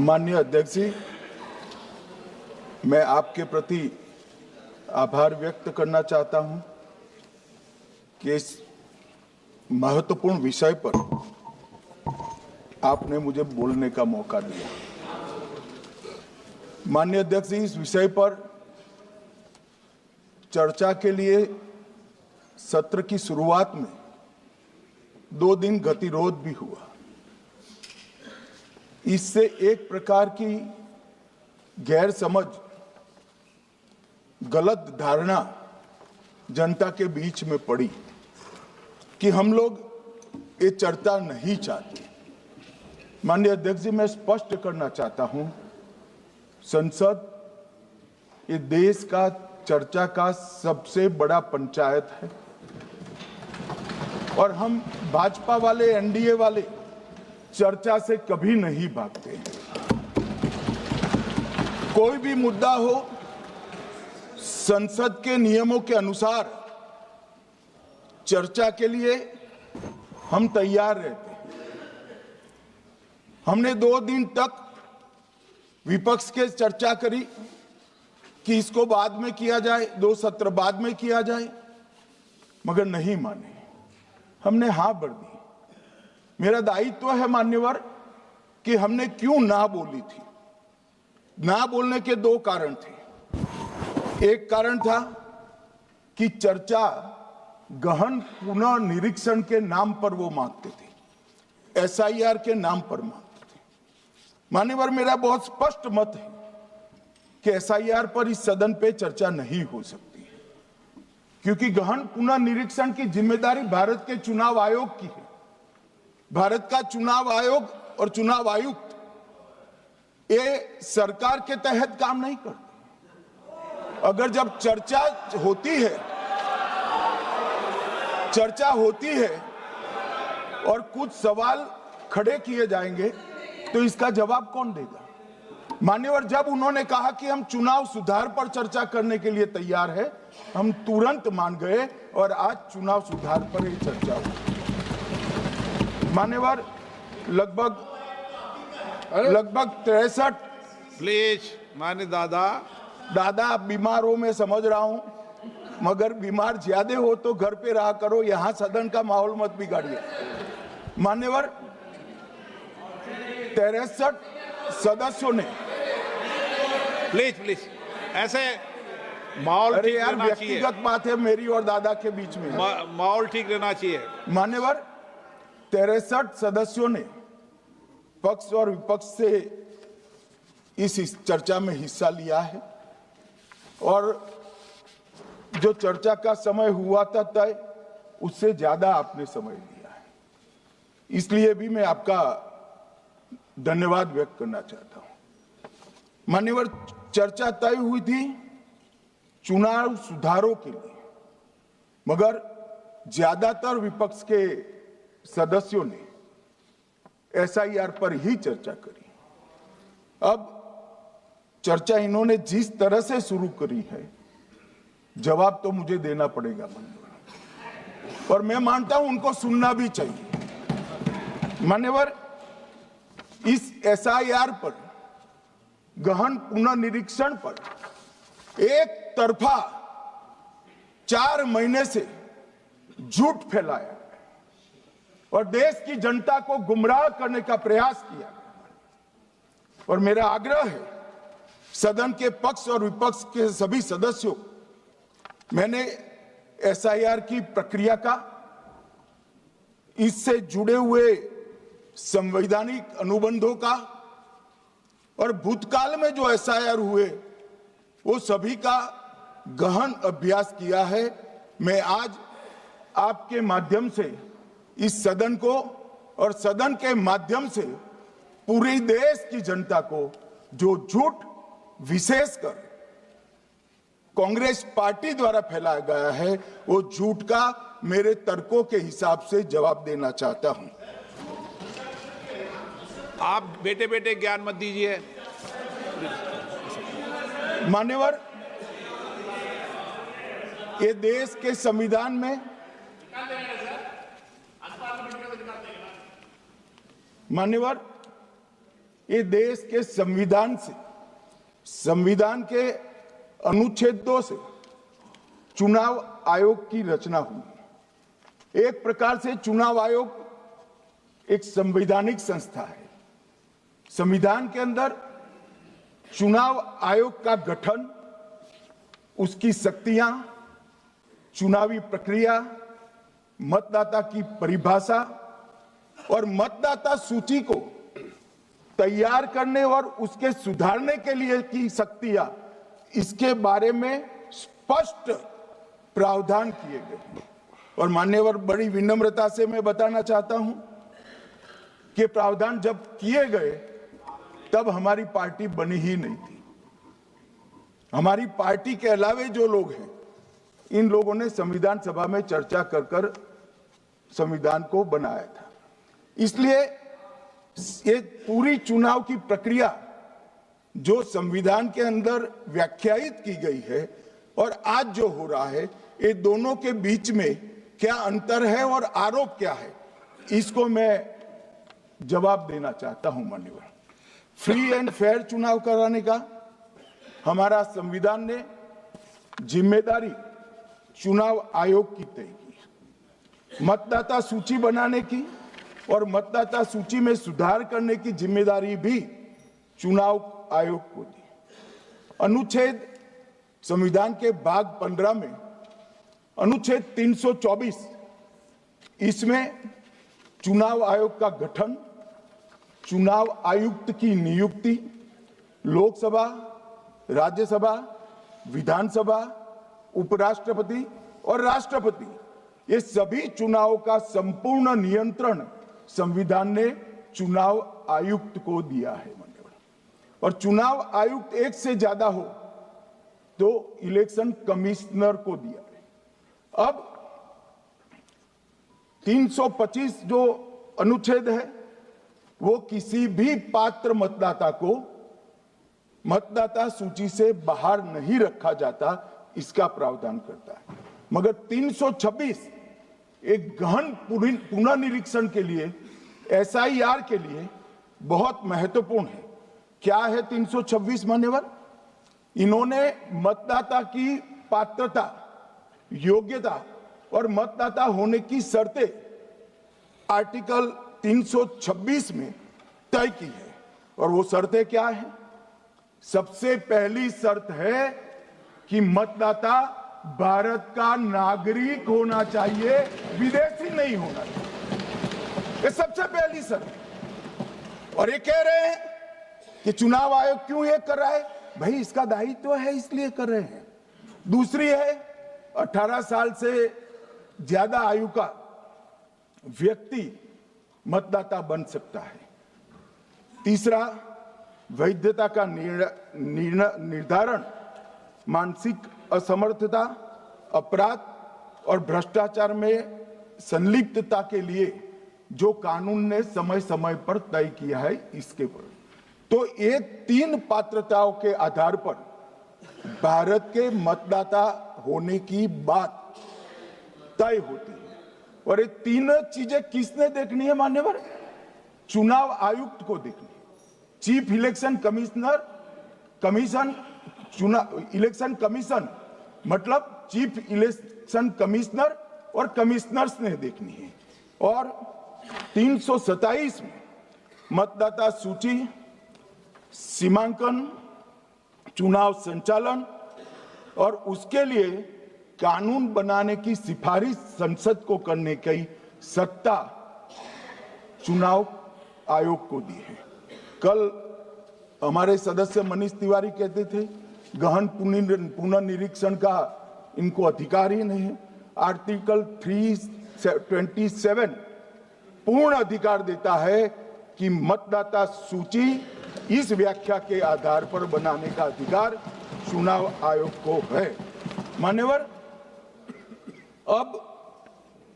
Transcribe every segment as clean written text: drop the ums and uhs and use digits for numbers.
माननीय अध्यक्ष जी, मैं आपके प्रति आभार व्यक्त करना चाहता हूं कि इस महत्वपूर्ण विषय पर आपने मुझे बोलने का मौका दिया। माननीय अध्यक्ष जी, इस विषय पर चर्चा के लिए सत्र की शुरुआत में 2 दिन गतिरोध भी हुआ। इससे एक प्रकार की गैर समझ, गलत धारणा जनता के बीच में पड़ी कि हम लोग ये चर्चा नहीं चाहते। माननीय अध्यक्ष जी, मैं स्पष्ट करना चाहता हूं, संसद ये देश का चर्चा का सबसे बड़ा पंचायत है और हम भाजपा वाले, एनडीए वाले चर्चा से कभी नहीं भागते हैं। कोई भी मुद्दा हो, संसद के नियमों के अनुसार चर्चा के लिए हम तैयार रहते हैं। हमने 2 दिन तक विपक्ष के चर्चा करी कि इसको बाद में किया जाए, 2 सत्र बाद में किया जाए, मगर नहीं माने। हमने हाँ भर दी। मेरा दायित्व है मान्यवर कि हमने क्यों ना बोली थी। ना बोलने के 2 कारण थे। एक कारण था कि चर्चा गहन पुनः निरीक्षण के नाम पर वो मांगते थे, एसआईआर के नाम पर मांगते थे। मान्यवर, मेरा बहुत स्पष्ट मत है कि एसआईआर पर इस सदन पे चर्चा नहीं हो सकती, क्योंकि गहन पुनः निरीक्षण की जिम्मेदारी भारत के चुनाव आयोग की है। भारत का चुनाव आयोग और चुनाव आयुक्त ये सरकार के तहत काम नहीं करते। अगर जब चर्चा होती है और कुछ सवाल खड़े किए जाएंगे तो इसका जवाब कौन देगा? मान्यवर, जब उन्होंने कहा कि हम चुनाव सुधार पर चर्चा करने के लिए तैयार है, हम तुरंत मान गए और आज चुनाव सुधार पर ही चर्चा हुई। मान्यवर, लगभग 63। प्लीज मान्य दादा, आप बीमार हो, मैं समझ रहा हूं, मगर बीमार ज्यादा हो तो घर पे रहा करो, यहां सदन का माहौल मत बिगाड़िए। मान्यवर, 63 सदस्यों ने प्लीज ऐसे माहौल ठीक रहना चाहिए। व्यक्तिगत बात है मेरी और दादा के बीच में, माहौल ठीक रहना चाहिए। मान्यवर, 63 सदस्यों ने पक्ष और विपक्ष से इस चर्चा में हिस्सा लिया है और जो चर्चा का समय हुआ था तय, उससे ज्यादा आपने समय लिया है। इसलिए भी मैं आपका धन्यवाद व्यक्त करना चाहता हूं। मान्यवर, चर्चा तय हुई थी चुनाव सुधारों के लिए, मगर ज्यादातर विपक्ष के सदस्यों ने एसआईआर पर ही चर्चा करी। अब चर्चा इन्होंने जिस तरह से शुरू करी है, जवाब तो मुझे देना पड़ेगा मान्यवर, और मैं मानता हूं उनको सुनना भी चाहिए। मान्यवर, इस एसआईआर पर, गहन पुनर्निरीक्षण पर एक तरफा 4 महीने से झूठ फैलाया और देश की जनता को गुमराह करने का प्रयास किया। और मेरा आग्रह है सदन के पक्ष और विपक्ष के सभी सदस्यों, मैंने एसआईआर की प्रक्रिया का, इससे जुड़े हुए संवैधानिक अनुबंधों का और भूतकाल में जो एसआईआर हुए वो सभी का गहन अभ्यास किया है। मैं आज आपके माध्यम से इस सदन को और सदन के माध्यम से पूरे देश की जनता को जो झूठ विशेषकर कांग्रेस पार्टी द्वारा फैलाया गया है, वो झूठ का मेरे तर्कों के हिसाब से जवाब देना चाहता हूं। आप बेटे बेटे ज्ञान मत दीजिए। मान्यवर, ये देश के संविधान में, मान्यवर, ये देश के संविधान से, संविधान के अनुच्छेदों से चुनाव आयोग की रचना हुई। एक प्रकार से चुनाव आयोग एक संवैधानिक संस्था है। संविधान के अंदर चुनाव आयोग का गठन, उसकी शक्तियां, चुनावी प्रक्रिया, मतदाता की परिभाषा और मतदाता सूची को तैयार करने और उसके सुधारने के लिए की शक्तियां, इसके बारे में स्पष्ट प्रावधान किए गए। और मान्यवर, बड़ी विनम्रता से मैं बताना चाहता हूं कि प्रावधान जब किए गए तब हमारी पार्टी बनी ही नहीं थी। हमारी पार्टी के अलावे जो लोग हैं, इन लोगों ने संविधान सभा में चर्चा कर संविधान को बनाया था। इसलिए ये पूरी चुनाव की प्रक्रिया जो संविधान के अंदर व्याख्यायित की गई है और आज जो हो रहा है, ये दोनों के बीच में क्या अंतर है और आरोप क्या है, इसको मैं जवाब देना चाहता हूं। मान्यवर, फ्री एंड फेयर चुनाव कराने का हमारा संविधान ने जिम्मेदारी चुनाव आयोग की तय की। मतदाता सूची बनाने की और मतदाता सूची में सुधार करने की जिम्मेदारी भी चुनाव आयोग को दी। अनुच्छेद संविधान के भाग 15 में अनुच्छेद 324, इसमें चुनाव आयोग का गठन, चुनाव आयुक्त की नियुक्ति, लोकसभा, राज्यसभा, विधानसभा, उपराष्ट्रपति और राष्ट्रपति, ये सभी चुनाव का संपूर्ण नियंत्रण संविधान ने चुनाव आयुक्त को दिया है। और चुनाव आयुक्त एक से ज्यादा हो तो इलेक्शन कमिश्नर को दिया है। अब 325 जो अनुच्छेद है, वो किसी भी पात्र मतदाता को मतदाता सूची से बाहर नहीं रखा जाता, इसका प्रावधान करता है। मगर 326 एक गहन पुनर्निरीक्षण के लिए, एसआईआर के लिए बहुत महत्वपूर्ण है। क्या है 326 मान्यवर? इन्होंने मतदाता की पात्रता, योग्यता और मतदाता होने की शर्तें आर्टिकल 326 में तय की है। और वो शर्तें क्या है? सबसे पहली शर्त है कि मतदाता भारत का नागरिक होना चाहिए, विदेशी नहीं होना चाहिए। ये सबसे पहली शर्त। और ये कह रहे हैं कि चुनाव आयोग क्यों ये कर रहा है? भाई, इसका दायित्व है, इसलिए कर रहे हैं। दूसरी है 18 साल से ज्यादा आयु का व्यक्ति मतदाता बन सकता है। तीसरा, वैधता का निर्धारण मानसिक असमर्थता, अपराध और भ्रष्टाचार में संलिप्तता के लिए जो कानून ने समय समय पर तय किया है, इसके पर। तो ये 3 पात्रताओं के आधार पर भारत के मतदाता होने की बात तय होती है। और ये 3 चीजें किसने देखनी है मान्यवर? चुनाव आयुक्त को देखनी है। चीफ इलेक्शन इलेक्शन कमीशन मतलब चीफ इलेक्शन कमिश्नर और कमिश्नर्स ने देखनी है। और 327 में मतदाता सूची, सीमांकन, चुनाव संचालन और उसके लिए कानून बनाने की सिफारिश संसद को करने की सत्ता चुनाव आयोग को दी है। कल हमारे सदस्य मनीष तिवारी कहते थे गहन पुनर्निरीक्षण का इनको अधिकार ही नहीं है। आर्टिकल 327 पूर्ण अधिकार देता है कि मतदाता सूची इस व्याख्या के आधार पर बनाने का अधिकार चुनाव आयोग को है। मान्यवर, अब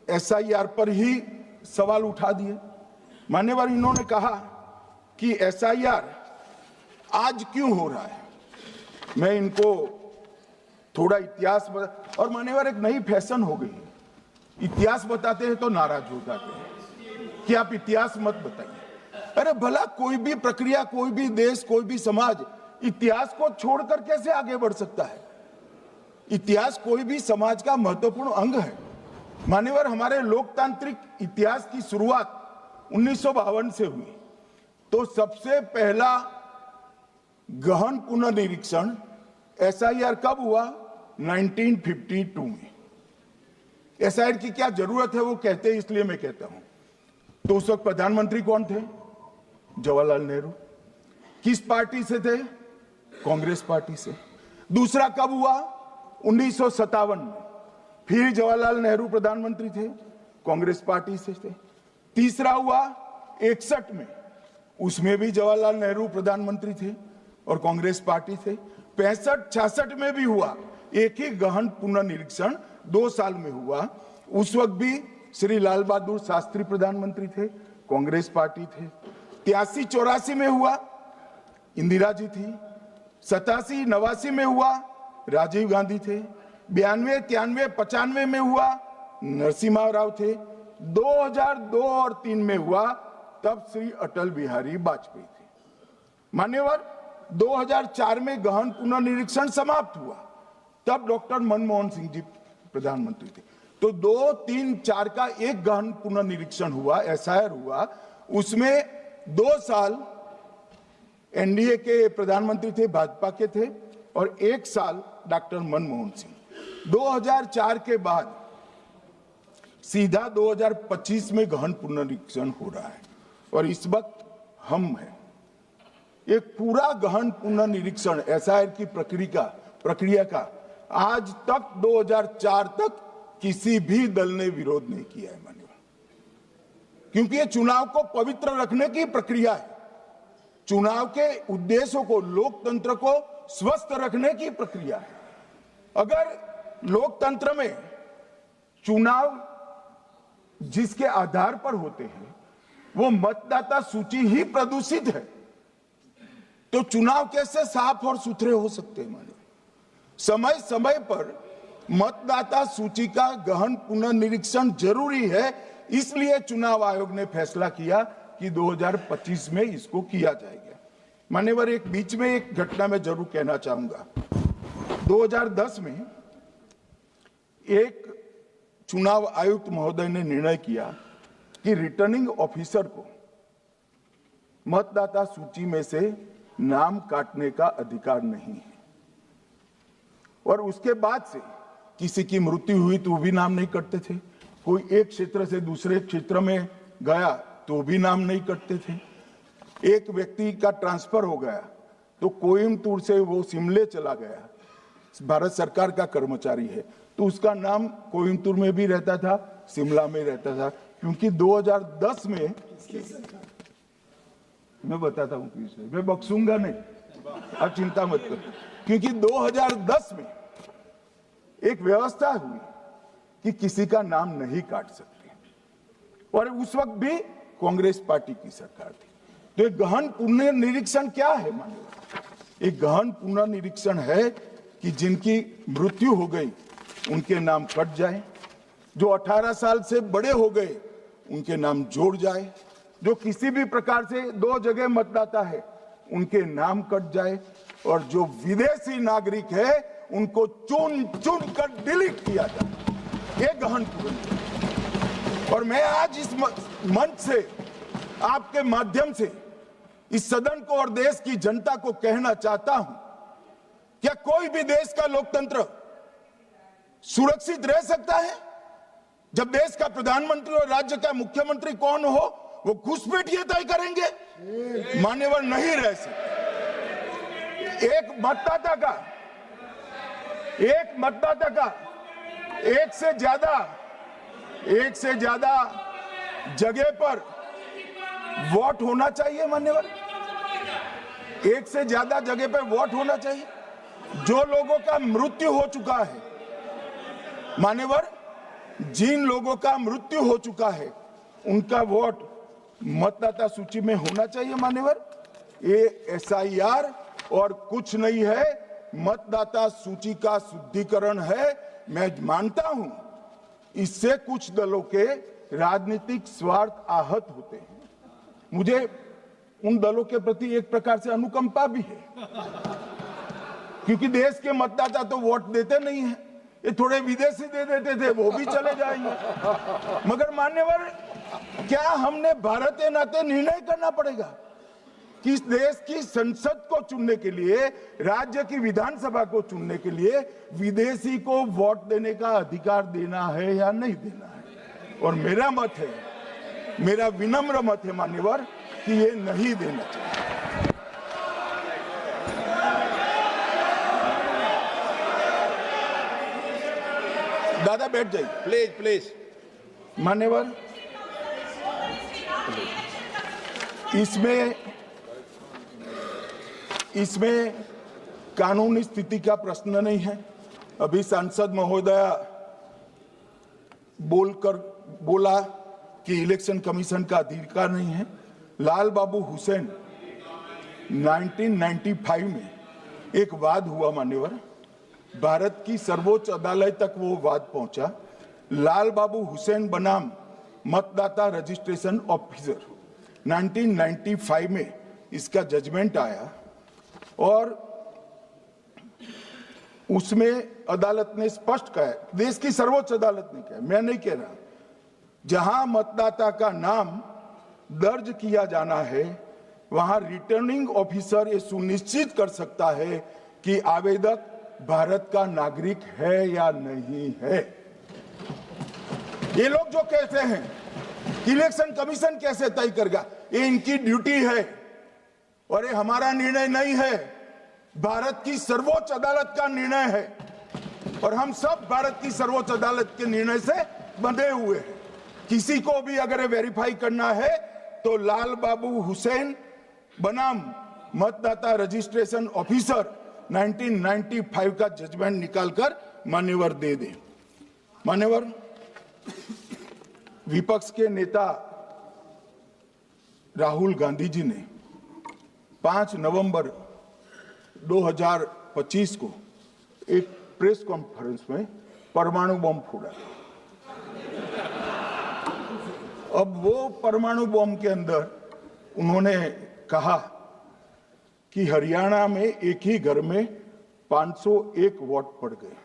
एसआईआर पर ही सवाल उठा दिए। मान्यवर, इन्होंने कहा कि एसआईआर आज क्यों हो रहा है। मैं इनको थोड़ा इतिहास बता, और मान्यवर एक नई फैशन हो गई है, इतिहास बताते हैं तो नाराज हो जाते हैं कि आप इतिहास मत बताइए। अरे भला कोई भी प्रक्रिया, कोई भी देश, कोई भी समाज इतिहास को छोड़कर कैसे आगे बढ़ सकता है? इतिहास कोई भी समाज का महत्वपूर्ण अंग है। मान्यवर, हमारे लोकतांत्रिक इतिहास की शुरुआत 1952 से हुई। तो सबसे पहला गहन पुनर्निरीक्षण एसआईआर कब हुआ? 1952 में। एसआईआर की क्या जरूरत है वो कहते हैं, इसलिए मैं कहता हूं। तो उस वक्त प्रधानमंत्री कौन थे? जवाहरलाल नेहरू। किस पार्टी से थे? कांग्रेस पार्टी से। दूसरा कब हुआ? 1957 में। फिर जवाहरलाल नेहरू प्रधानमंत्री थे, कांग्रेस पार्टी से थे। तीसरा हुआ 61 में, उसमें भी जवाहरलाल नेहरू प्रधानमंत्री थे और कांग्रेस पार्टी से। 65-66 में भी हुआ, एक ही गहन पुनर्निरीक्षण 2 साल में हुआ। उस वक्त भी श्री लाल बहादुर शास्त्री प्रधानमंत्री थे, कांग्रेस पार्टी थे। 83-84 में हुआ, इंदिरा जी थी। 87-89 में हुआ, राजीव गांधी थे। 92-93-95 में हुआ, नरसिम्हा राव थे। 2002 और 3 में हुआ, तब श्री अटल बिहारी वाजपेयी थे। मान्यवर, 2004 में गहन पुनर्निरीक्षण समाप्त हुआ, तब डॉक्टर मनमोहन सिंह जी प्रधानमंत्री थे। तो 2, 3, 4 का एक गहन पुनर्निरीक्षण हुआ, एसआईआर हुआ। उसमें 2 साल एनडीए के प्रधानमंत्री थे, भाजपा के थे, और 1 साल डॉक्टर मनमोहन सिंह। 2004 के बाद सीधा 2025 में गहन पुनर्निरीक्षण हो रहा है और इस वक्त हम हैं। एक पूरा गहन पुनर्निरीक्षण एसआईआर की प्रक्रिया का आज तक 2004 तक किसी भी दल ने विरोध नहीं किया है। मान्यवर, क्योंकि ये चुनाव को पवित्र रखने की प्रक्रिया है, चुनाव के उद्देश्यों को, लोकतंत्र को स्वस्थ रखने की प्रक्रिया है। अगर लोकतंत्र में चुनाव जिसके आधार पर होते हैं वो मतदाता सूची ही प्रदूषित है, तो चुनाव कैसे साफ और सुथरे हो सकते हैं? मानो समय समय पर मतदाता सूची का गहन पुनर्निरीक्षण जरूरी है, इसलिए चुनाव आयोग ने फैसला किया कि 2025 में इसको किया जाएगा। मान्यवर, एक बीच में एक घटना मैं जरूर कहना चाहूंगा। 2010 में एक चुनाव आयुक्त महोदय ने निर्णय किया कि रिटर्निंग ऑफिसर को मतदाता सूची में से नाम काटने का अधिकार नहीं है, और उसके बाद से किसी की मृत्यु हुई तो भी नाम नहीं कटते थे, कोई एक क्षेत्र से दूसरे क्षेत्र में गया तो भी नाम नहीं कटते थे। एक व्यक्ति का ट्रांसफर हो गया तो कोयम्बटूर से वो शिमले चला गया, भारत सरकार का कर्मचारी है, तो उसका नाम कोयम्बटूर में भी रहता था, शिमला में रहता था, क्योंकि 2010 में, मैं बताता हूं किसे, मैं बख्शूंगा नहीं, आप चिंता मत करो, क्योंकि 2010 में एक व्यवस्था हुई कि किसी का नाम नहीं काट सकते, और उस वक्त भी कांग्रेस पार्टी की सरकार थी। तो एक गहन पुनर्निरीक्षण क्या है? मानिए, एक गहन पुनर्निरीक्षण है कि जिनकी मृत्यु हो गई उनके नाम कट जाए, जो 18 साल से बड़े हो गए उनके नाम जोड़ जाए, जो किसी भी प्रकार से 2 जगह मतदाता है उनके नाम कट जाए, और जो विदेशी नागरिक है उनको चुन चुन कर डिलीट किया जाए। ये गहन पुनर्निरीक्षण। और मैं आज इस मंच से, आपके माध्यम से इस सदन को और देश की जनता को कहना चाहता हूं, क्या कोई भी देश का लोकतंत्र सुरक्षित रह सकता है जब देश का प्रधानमंत्री और राज्य का मुख्यमंत्री कौन हो वो घुसपैठिए तय करेंगे? मान्यवर, नहीं रह सकते। एक मतदाता का एक से ज्यादा जगह पर वोट होना चाहिए। मान्यवर, एक से ज्यादा जगह पर वोट होना चाहिए। जो लोगों का मृत्यु हो चुका है, मान्यवर, जिन लोगों का मृत्यु हो चुका है उनका वोट मतदाता सूची में होना चाहिए। मान्यवर, ये एसआईआर और कुछ नहीं है, मतदाता सूची का शुद्धिकरण है। मैं मानता हूं इससे कुछ दलों के राजनीतिक स्वार्थ आहत होते हैं। मुझे उन दलों के प्रति एक प्रकार से अनुकंपा भी है, क्योंकि देश के मतदाता तो वोट देते नहीं है। ये थोड़े विदेशी दे देते थे, वो भी चले जाएंगे। मगर मान्यवर, क्या हमने भारत के नाते निर्णय करना पड़ेगा कि इस देश की संसद को चुनने के लिए, राज्य की विधानसभा को चुनने के लिए विदेशी को वोट देने का अधिकार देना है या नहीं देना है? और मेरा मत है, मेरा विनम्र मत है मान्यवर, कि ये नहीं देना चाहिए। दादा बैठ जाइए प्लीज प्लीज। मान्यवर, इसमें कानूनी स्थिति का प्रश्न नहीं है। अभी सांसद महोदया बोला कि इलेक्शन कमीशन का अधिकार नहीं है। लाल बाबू हुसैन 1995 में एक वाद हुआ मान्यवर, भारत की सर्वोच्च अदालत तक वो वाद पहुंचा। लाल बाबू हुसैन बनाम मतदाता रजिस्ट्रेशन ऑफिसर 1995 में इसका जजमेंट आया और उसमें अदालत ने स्पष्ट कहा, देश की सर्वोच्च अदालत ने कहा, मैं नहीं कह रहा, जहां मतदाता का नाम दर्ज किया जाना है वहां रिटर्निंग ऑफिसर ये सुनिश्चित कर सकता है कि आवेदक भारत का नागरिक है या नहीं है। ये लोग जो कहते हैं इलेक्शन कमीशन कैसे तय करेगा, ये इनकी ड्यूटी है और ये हमारा निर्णय नहीं है, भारत की सर्वोच्च अदालत का निर्णय है और हम सब भारत की सर्वोच्च अदालत के निर्णय से बंधे हुए हैं। किसी को भी अगर वेरीफाई करना है तो लाल बाबू हुसैन बनाम मतदाता रजिस्ट्रेशन ऑफिसर 1995 का जजमेंट निकालकर मान्यवर दे दे। मान्यवर, विपक्ष के नेता राहुल गांधी जी ने 5 नवंबर 2025 को एक प्रेस कॉन्फ्रेंस में परमाणु बम फोड़ा। अब वो परमाणु बम के अंदर उन्होंने कहा कि हरियाणा में एक ही घर में 501 वोट पड़ गए।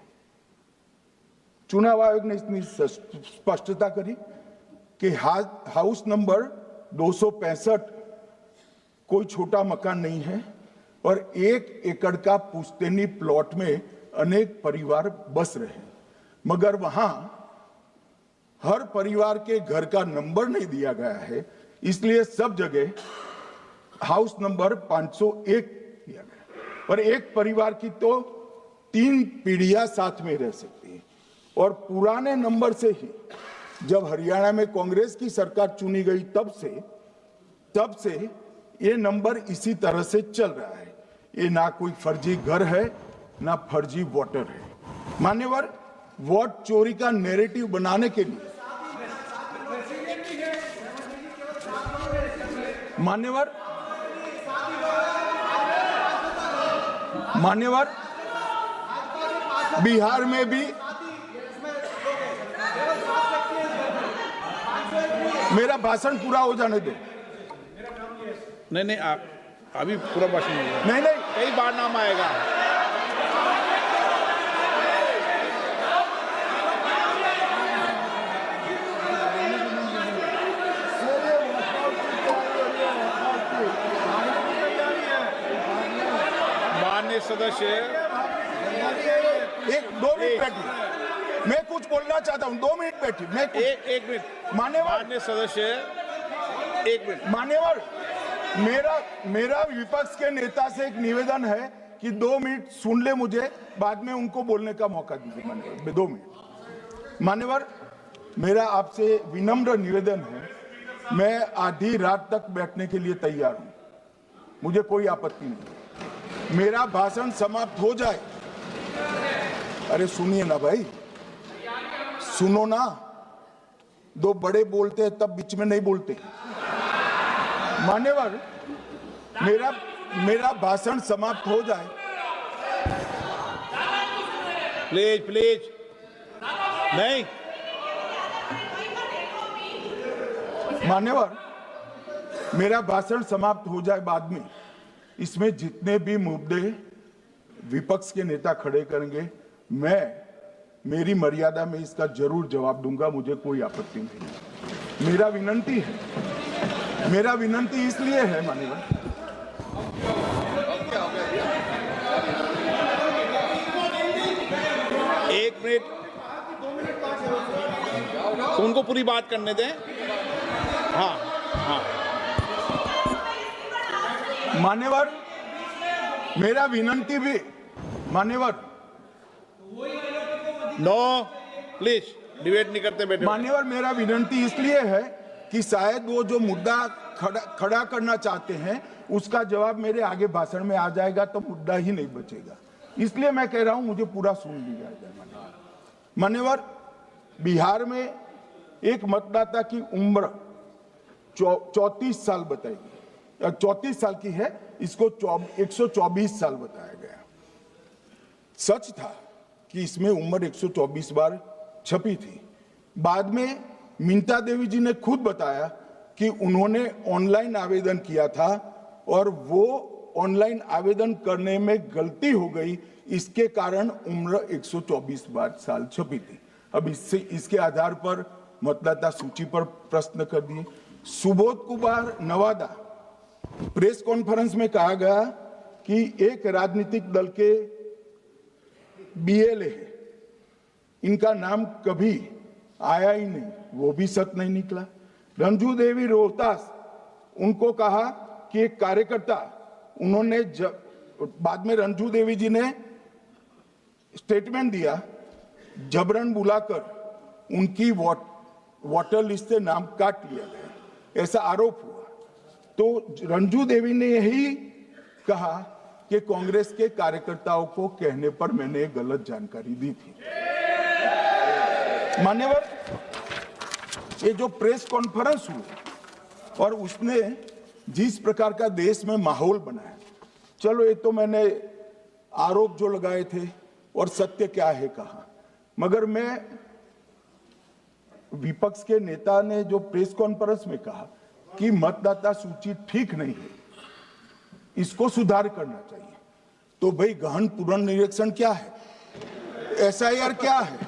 चुनाव आयोग ने इतनी स्पष्टता करी कि हाउस नंबर 265 कोई छोटा मकान नहीं है और 1 एकड़ का पुश्तैनी प्लॉट में अनेक परिवार बस रहे हैं, मगर वहां हर परिवार के घर का नंबर नहीं दिया गया है, इसलिए सब जगह हाउस नंबर 501 दिया गया और एक परिवार की तो 3 पीढ़ियां साथ में रह सकती है। और पुराने नंबर से ही जब हरियाणा में कांग्रेस की सरकार चुनी गई तब से ये नंबर इसी तरह से चल रहा है। ये ना कोई फर्जी घर है ना फर्जी वोटर है। मान्यवर, वोट चोरी का नैरेटिव बनाने के लिए मान्यवर बिहार में भी मेरा भाषण पूरा हो जाने दो। नहीं, आप अभी पूरा भाषण नहीं, कई बार नाम आएगा। माननीय सदस्य, 2 मिनट बैठिए, मैं कुछ बोलना चाहता हूं। 2 मिनट बैठिए, मैं एक मिनट। माननीय सदस्य, 1 मिनट। मान्यवर, मेरा विपक्ष के नेता से एक निवेदन है कि 2 मिनट सुन ले मुझे, बाद में उनको बोलने का मौका दीजिए। मान्यवर, 2 मिनट। मान्यवर, मेरा आपसे विनम्र निवेदन है, मैं आधी रात तक बैठने के लिए तैयार हूं, मुझे कोई आपत्ति नहीं। मेरा भाषण समाप्त हो जाए, अरे सुनिए ना भाई, सुनो ना, 2 बड़े बोलते हैं तब बीच में नहीं बोलते। मान्यवर, मेरा भाषण समाप्त हो जाए। प्लीज नहीं। मान्यवर, मेरा भाषण समाप्त हो जाए बाद में इसमें जितने भी मुद्दे विपक्ष के नेता खड़े करेंगे, मेरी मर्यादा में इसका जरूर जवाब दूंगा, मुझे कोई आपत्ति नहीं। मेरा विनंती इसलिए है माननीय, एक मिनट, तो उनको पूरी बात करने दें। हाँ हाँ, मान्यवर, मेरा विनंती भी मान्यवर, नो प्लीज डिबेट नहीं करते बेटे। मान्यवर, मेरा विनंती इसलिए है कि शायद वो जो मुद्दा खड़ा करना चाहते हैं उसका जवाब मेरे आगे भाषण में आ जाएगा तो मुद्दा ही नहीं बचेगा, इसलिए मैं कह रहा हूं मुझे पूरा सुन लिया जाए। मान्यवर, बिहार में एक मतदाता की उम्र 34 साल बताई गई, 34 साल की है, इसको 124 साल बताया गया। सच था कि इसमें उम्र 124 बार छपी थी। बाद में मिंता देवी जी ने खुद बताया कि उन्होंने ऑनलाइन आवेदन किया था और वो ऑनलाइन आवेदन करने में गलती हो गई, इसके कारण उम्र 124 बार साल छपी थी। अब इसके आधार पर मतदाता सूची पर प्रश्न कर दिए। सुबोध कुमार नवादा, प्रेस कॉन्फ्रेंस में कहा गया कि एक राजनीतिक दल के बीएलए है, इनका नाम कभी आया ही नहीं, वो भी सच नहीं निकला। रंजू देवी रोहतास, उनको कहा कि एक कार्यकर्ता, उन्होंने बाद में रंजू देवी जी ने स्टेटमेंट दिया, जबरन बुलाकर उनकी वोटर लिस्ट से नाम काट लिया गया, ऐसा आरोप हुआ। तो रंजू देवी ने यही कहा कि कांग्रेस के कार्यकर्ताओं को कहने पर मैंने गलत जानकारी दी थी। मान्यवर, ये जो प्रेस कॉन्फ्रेंस हुई और उसने जिस प्रकार का देश में माहौल बनाया, चलो ये तो मैंने आरोप जो लगाए थे और सत्य क्या है कहा, मगर मैं विपक्ष के नेता ने जो प्रेस कॉन्फ्रेंस में कहा कि मतदाता सूची ठीक नहीं है, इसको सुधार करना चाहिए, तो भाई गहन पुनर्निरीक्षण क्या है, एसआईआर क्या है,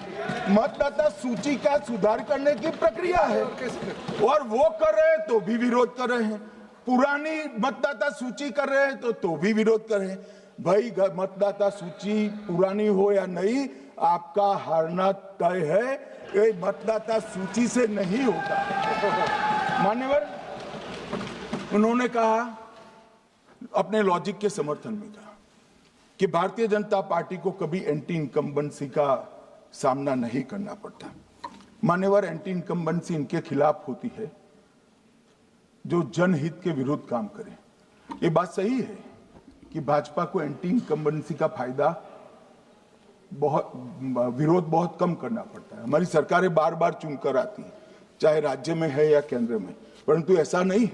मतदाता सूची का सुधार करने की प्रक्रिया है, और वो कर रहे हैं तो भी विरोध कर रहे हैं, पुरानी मतदाता सूची कर रहे हैं तो भी विरोध कर रहे हैं। भाई मतदाता सूची पुरानी हो या नहीं, आपका हारना तय है, ये मतदाता सूची से नहीं होता। मान्यवर, उन्होंने कहा, अपने लॉजिक के समर्थन में कहा कि भारतीय जनता पार्टी को कभी एंटी इनकम्बेंसी का सामना नहीं करना पड़ता। मान्यवर, एंटी इनकम्बेंसी इनके खिलाफ होती है जो जनहित के विरुद्ध काम करे। ये बात सही है कि भाजपा को एंटी इनकम्बेंसी का फायदा विरोध बहुत कम करना पड़ता है। हमारी सरकारें बार बार चुनकर आती हैं, चाहे राज्य में है या केंद्र में, परंतु ऐसा नहीं है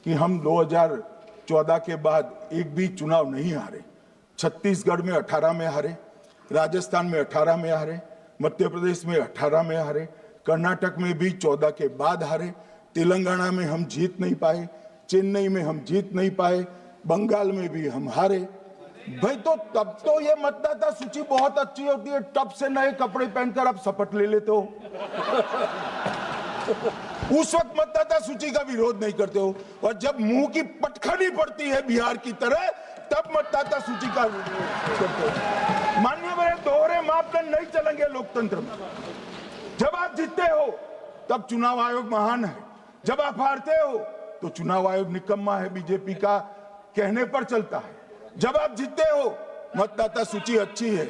कि हम 2014 के बाद एक भी चुनाव नहीं हारे। छत्तीसगढ़ में 18 में हारे, राजस्थान में 18 में हारे, मध्य प्रदेश में 18 में हारे, कर्नाटक में भी 14 के बाद हारे, तेलंगाना में हम जीत नहीं पाए, चेन्नई में हम जीत नहीं पाए, बंगाल में भी हम हारे। भाई तो तब तो ये मतदाता सूची बहुत अच्छी होती है, तब से नए कपड़े पहनकर आप शपथ ले लेते हो। उस वक्त मतदाता सूची का विरोध नहीं करते हो, और जब मुंह की पटखनी पड़ती है बिहार की तरह, तब मतदाता सूची का विरोध करते हो। माननीय मेरे दोहरे मापदंड नहीं चलेंगे लोकतंत्र में। जब आप जीतते हो तब चुनाव आयोग महान है, जब आप हारते हो तो चुनाव आयोग निकम्मा है, बीजेपी का कहने पर चलता है। जब आप जीतते हो मतदाता सूची अच्छी है,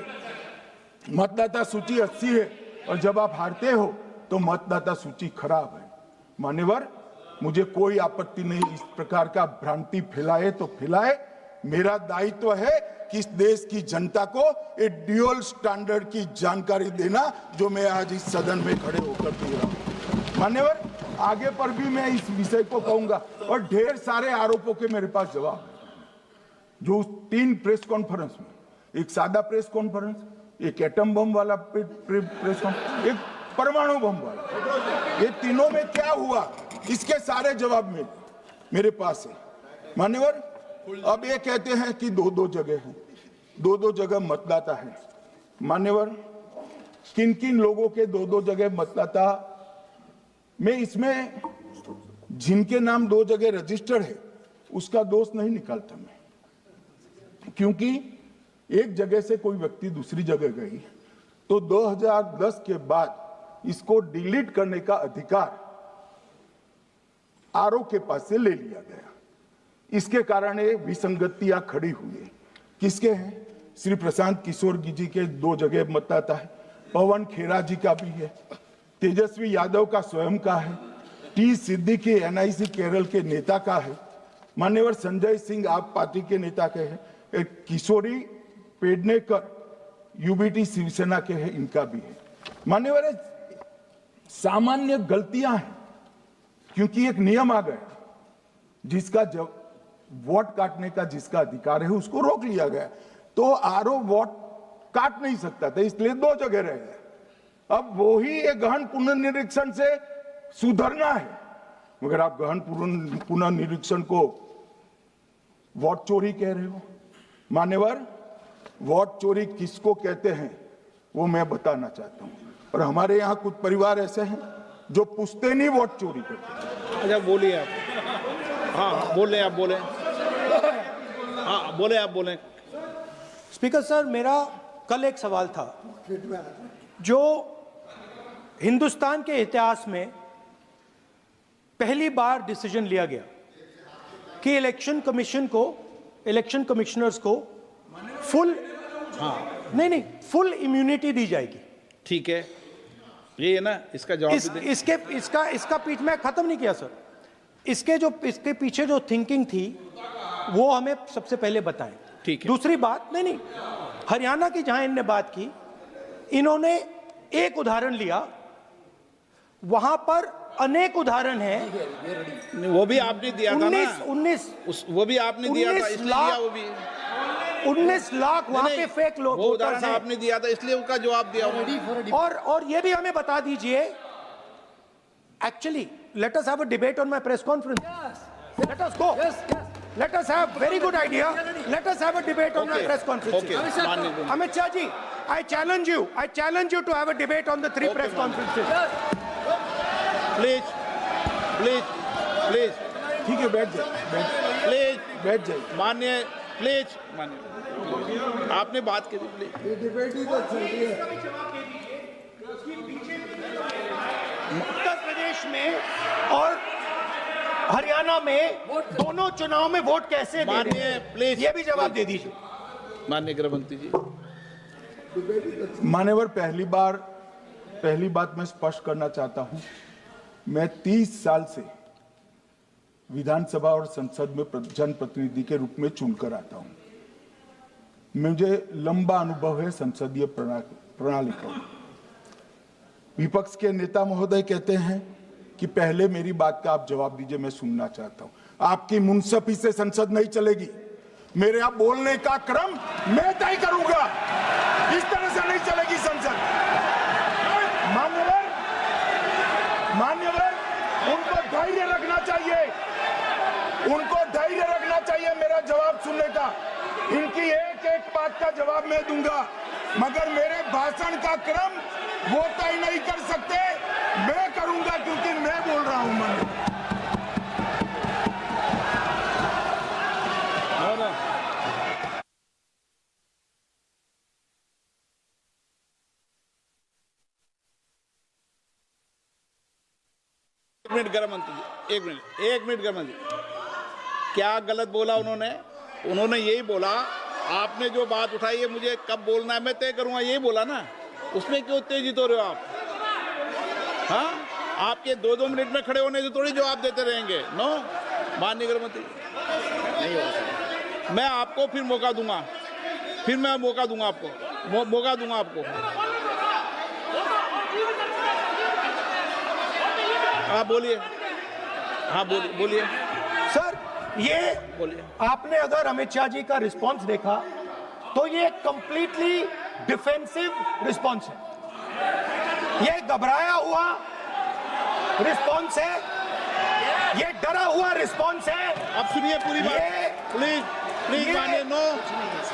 मतदाता सूची अच्छी है, और जब आप हारते हो तो मतदाता सूची खराब है। मान्यवर, मुझे कोई आपत्ति नहीं, इस प्रकार का भ्रांति फैलाए तो फैलाए, मेरा दायित्व है कि इस देश की जनता को एक ड्यूअल स्टैंडर्ड की जानकारी देना, जो मैं आज इस सदन में खड़े होकर दे रहा हूं। मान्यवर, आगे पर भी मैं इस विषय को कहूंगा, और ढेर सारे आरोपों के मेरे पास जवाब है। जो 3 प्रेस कॉन्फ्रेंस में, एक सादा प्रेस कॉन्फ्रेंस, एक एटम बम वाला प्रेस कॉन्फ्रेंस, एक परमाणु बम वाला, ये तीनों में क्या हुआ, इसके सारे जवाब मिले। मेरे पास है मान्यवर। अब ये कहते हैं कि दो जगह है, दो जगह मतदाता है। मान्यवर, किन किन लोगों के दो जगह मतदाता, मैं इसमें जिनके नाम 2 जगह रजिस्टर्ड है उसका दोष नहीं निकालता मैं, क्योंकि एक जगह से कोई व्यक्ति दूसरी जगह गई तो 2010 के बाद इसको डिलीट करने का अधिकार आरओ के पास से ले लिया गया। इसके कारण ये विसंगतियां खड़ी हुई। किसके हैं? श्री प्रशांत किशोर जी के 2 जगह मतदाता है, पवन खेरा जी का भी है, तेजस्वी यादव का स्वयं का है, टी सिद्दीकी एनआईसी केरल के नेता का है, मान्यवर संजय सिंह आप पार्टी के नेता के हैं, एक किशोरी पेडनेकर यूबीटी शिवसेना के हैं, इनका भी है। मान्यवर सामान्य गलतियां हैं, क्योंकि एक नियम आ गया, जिसका जब वोट काटने का जिसका अधिकार है उसको रोक लिया गया, तो आरओ वोट काट नहीं सकता था, इसलिए 2 जगह रह गए। अब वही एक गहन पुनर्निरीक्षण से सुधरना है, मगर आप गहन पुनर्निरीक्षण को वोट चोरी कह रहे हो। मान्यवर, वोट चोरी किसको कहते हैं वो मैं बताना चाहता हूं, और हमारे यहाँ कुछ परिवार ऐसे हैं जो पुश्तैनी वोट चोरी करते हैं। अच्छा बोलिए आप। हाँ बोले आप, बोले। हाँ बोले आप, बोले। स्पीकर सर, मेरा कल एक सवाल था, जो हिंदुस्तान के इतिहास में पहली बार डिसीजन लिया गया कि इलेक्शन कमीशन को, इलेक्शन कमिश्नर्स को फुल नहीं फुल इम्यूनिटी दी जाएगी। ठीक है, ये है ना, इसका जवाब इसका पीठ में खत्म नहीं किया सर। इसके पीछे जो थिंकिंग थी वो हमें सबसे पहले बताएं। ठीक है। दूसरी बात, नहीं हरियाणा की जहां इन्होंने बात की, इन्होंने एक उदाहरण लिया, वहां पर अनेक उदाहरण हैं। वो भी आपने दिया था ना, 19 वो भी आपने दिया था, इसलिए दिया वो भी। 19 लाख वहां पे फेक लोग, वो उदाहरण आपने दिया था, इसलिए उसका जवाब दिया। और ये भी हमें बता दीजिए, actually let us have a debate on my press conference. Let us go. Let us have very good idea. Let us have a debate on my press conference. Amit Shah ji, I challenge you to have a debate on the 3 press conferences. Please. ठीक है, बैठ जाइए, please बैठ जाइए। माननीय, please माननीय, आपने बात की थी, प्लीज। उत्तर प्रदेश में और हरियाणा में दोनों चुनाव में वोट कैसे दे रहे हैं? प्लीज ये भी जवाब दे दीजिए। माननीय गृह मंत्री जी। मान्यवर, पहली बात मैं स्पष्ट करना चाहता हूं, मैं 30 साल से विधानसभा और संसद में जनप्रतिनिधि के रूप में चुनकर आता हूं। मुझे लंबा अनुभव है संसदीय प्रणाली का। विपक्ष के नेता महोदय कहते हैं कि पहले मेरी बात का आप जवाब दीजिए, मैं सुनना चाहता हूं। आपकी मुनसफी से संसद नहीं चलेगी, मेरे आप बोलने का क्रम मैं तय करूंगा, इस तरह से नहीं चलेगी संसद। मान्यवर, उनको धैर्य रखना चाहिए, मेरा जवाब सुनने का। इनकी एक बात का जवाब मैं दूंगा, मगर मेरे भाषण का क्रम वो तय नहीं कर सकते, मैं करूंगा, क्योंकि मैं बोल रहा हूं। एक मिनट गृह मंत्री जी, एक मिनट गृह मंत्री, क्या गलत बोला उन्होंने यही बोला, आपने जो बात उठाई है मुझे कब बोलना है मैं तय करूंगा, यही बोला ना, उसमें क्यों उत्तेजित हो रहे हो आप? हाँ, आपके 2-2 मिनट में खड़े होने से थोड़ी जवाब देते रहेंगे। नो, माननीय गृह मंत्री, नहीं हो सकता। मैं आपको फिर मौका दूंगा, आपको मौका दूंगा आपको। हाँ बोलिए, बोलिए सर, ये बोलिए। आपने अगर अमित शाह जी का रिस्पांस देखा तो ये कंप्लीटली डिफेंसिव रिस्पांस है, ये घबराया हुआ रिस्पांस है। ये डरा हुआ रिस्पॉन्स है, अब सुनिए पूरी बात, प्लीज प्लीज ये माननीय नो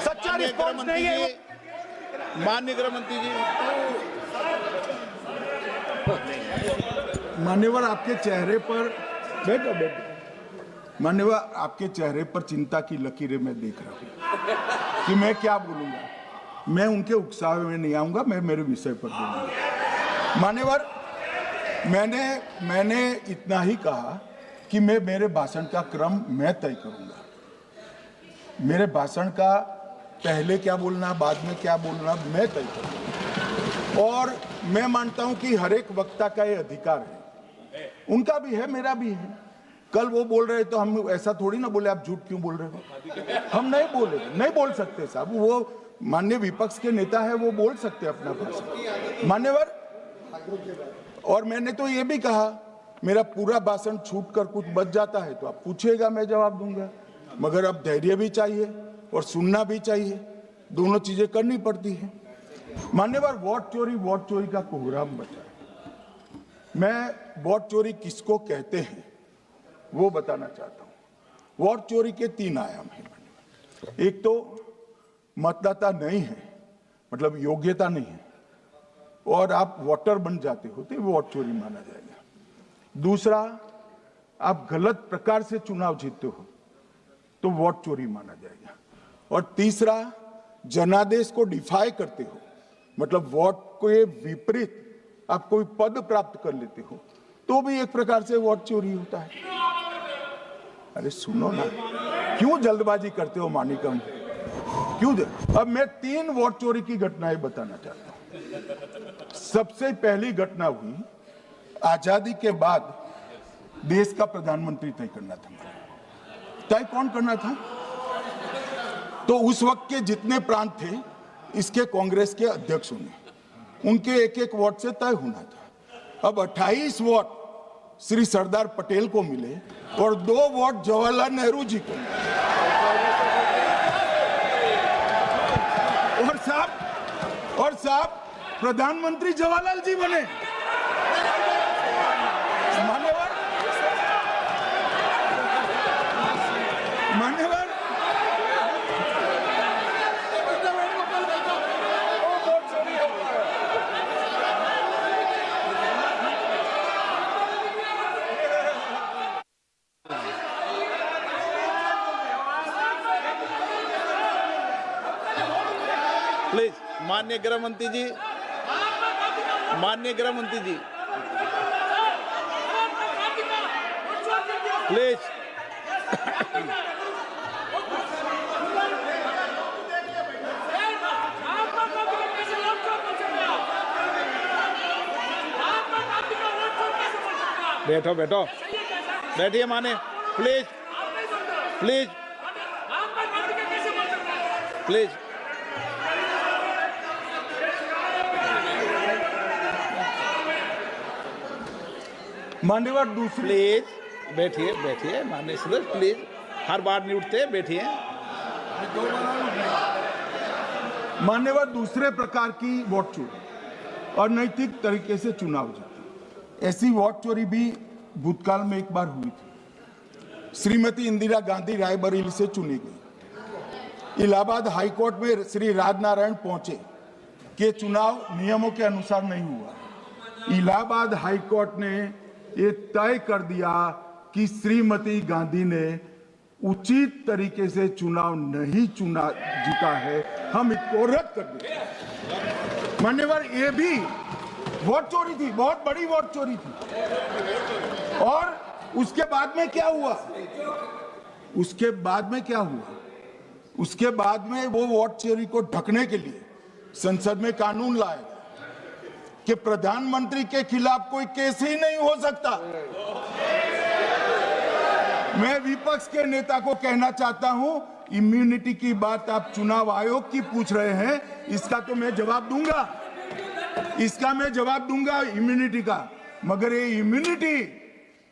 सच्चा माननीय रिस्पॉन्स गृहमंत्री नहीं है। जी, माननीय गृहमंत्री जी, मान्यवर आपके चेहरे पर बैठो बैठो मान्यवर आपके चेहरे पर चिंता की लकीरें मैं देख रहा हूं कि मैं क्या बोलूंगा। मैं उनके उकसावे में नहीं आऊंगा, मैं मेरे विषय पर बोलूंगा। मान्यवर मैंने इतना ही कहा कि मैं मेरे भाषण का क्रम मैं तय करूंगा। मेरे भाषण का पहले क्या बोलना, बाद में क्या बोलना, मैं तय करूंगा। और मैं मानता हूं कि हर एक वक्ता का ये अधिकार है, उनका भी है, मेरा भी है। कल वो बोल रहे तो हम ऐसा थोड़ी ना बोले आप झूठ क्यों बोल रहे हो, हम नहीं बोले, नहीं बोल सकते साहब। वो माननीय विपक्ष के नेता है, वो बोल सकते अपना भाषण मान्यवर। और मैंने तो ये भी कहा मेरा पूरा भाषण छूट कर कुछ बच जाता है तो आप पूछिएगा, मैं जवाब दूंगा। मगर अब धैर्य भी चाहिए और सुनना भी चाहिए, दोनों चीजें करनी पड़ती है। मान्यवर वोट चोरी का कोहराम बचा। मैं वोट चोरी किसको कहते हैं वो बताना चाहता हूं। वोट चोरी के 3 आयाम हैं। एक तो मतदाता नहीं है, मतलब योग्यता नहीं है, और आप वोटर बन जाते हो तो वोट चोरी माना जाएगा। दूसरा, आप गलत प्रकार से चुनाव जीतते हो तो वोट चोरी माना जाएगा। और तीसरा, जनादेश को डिफाई करते हो, मतलब वोट के विपरीत आप कोई पद प्राप्त कर लेते हो तो भी एक प्रकार से वोट चोरी होता है। अरे सुनो ना, क्यों जल्दबाजी करते हो मानिकम, क्यों? अब मैं 3 वोट चोरी की घटनाएं बताना चाहता हूं। सबसे पहली घटना हुई आजादी के बाद, देश का प्रधानमंत्री तय करना था। तय कौन करना था? तो उस वक्त के जितने प्रांत थे इसके कांग्रेस के अध्यक्षों ने, उनके एक एक वोट से तय होना था। अब 28 वोट श्री सरदार पटेल को मिले और 2 वोट जवाहरलाल नेहरू जी को मिले। और साहब प्रधानमंत्री जवाहरलाल जी बने। मान्यवर प्लीज माननीय गृहमंत्री जी, माननीय गृहमंत्री जी, प्लीज बैठो बैठो बैठिए माने, प्लीज प्लीज प्लीज मान्यवर दूसरी, प्लीज बैठिए बैठिए माननीय सदस्य, प्लीज हर बार नहीं उठते, बैठिए। मान्यवर दूसरे प्रकार की वोट चोरी और नैतिक तरीके से चुनाव जीते, ऐसी वोट चोरी भी भूतकाल में एक बार हुई थी। श्रीमती इंदिरा गांधी रायबरेली से चुनी गई। इलाहाबाद हाईकोर्ट में श्री राजनारायण पहुंचे कि चुनाव नियमों के अनुसार नहीं हुआ। इलाहाबाद हाईकोर्ट ने ये तय कर दिया कि श्रीमती गांधी ने उचित तरीके से चुनाव नहीं जीता है, हम इसको रद्द कर देते। मान्यवर ये भी वोट चोरी थी, बहुत बड़ी वोट चोरी थी। और उसके बाद में क्या हुआ? उसके बाद में वो वोट चोरी को ढकने के लिए संसद में कानून लाया कि प्रधानमंत्री के खिलाफ कोई केस ही नहीं हो सकता। मैं विपक्ष के नेता को कहना चाहता हूं, इम्यूनिटी की बात आप चुनाव आयोग की पूछ रहे हैं, इसका तो मैं जवाब दूंगा, इम्यूनिटी का। मगर ये इम्यूनिटी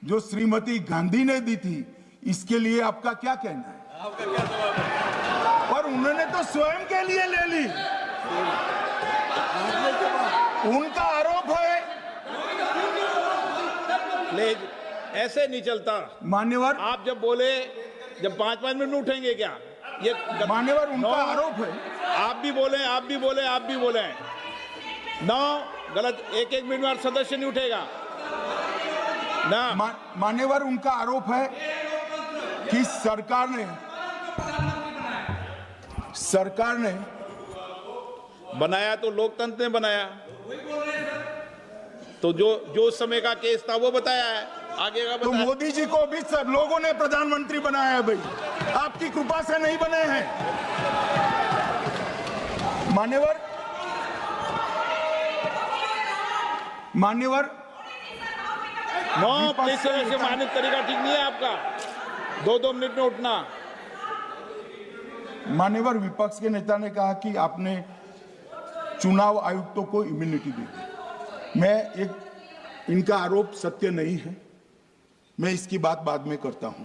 जो श्रीमती गांधी ने दी थी, इसके लिए आपका क्या कहना है? और उन्होंने तो स्वयं के लिए ले ली। उनका आरोप है। प्लीज ऐसे नहीं चलता। मान्यवर आप जब बोले, जब 5-5 मिनट में उठेंगे क्या? ये मान्यवर उनका नौ, आरोप है। आप भी बोले, आप भी बोले, आप भी बोले। 9 गलत, 1-1 मिनट में सदस्य नहीं उठेगा ना। मान्यवर उनका आरोप है कि सरकार ने बनाया तो लोकतंत्र ने बनाया, तो जो उस समय का केस था वो बताया है, आगे का तो बताया। मोदी जी को भी सब लोगों ने प्रधानमंत्री बनाया है भाई, आपकी कृपा से नहीं बने हैं। मान्यवर नो प्लीज से मान्य तरीका ठीक नहीं है आपका, 2-2 मिनट में उठना। मान्यवर विपक्ष के नेता ने कहा कि आपने चुनाव आयुक्तों को इम्यूनिटी दी। इनका आरोप सत्य नहीं है, मैं इसकी बात बाद में करता हूं,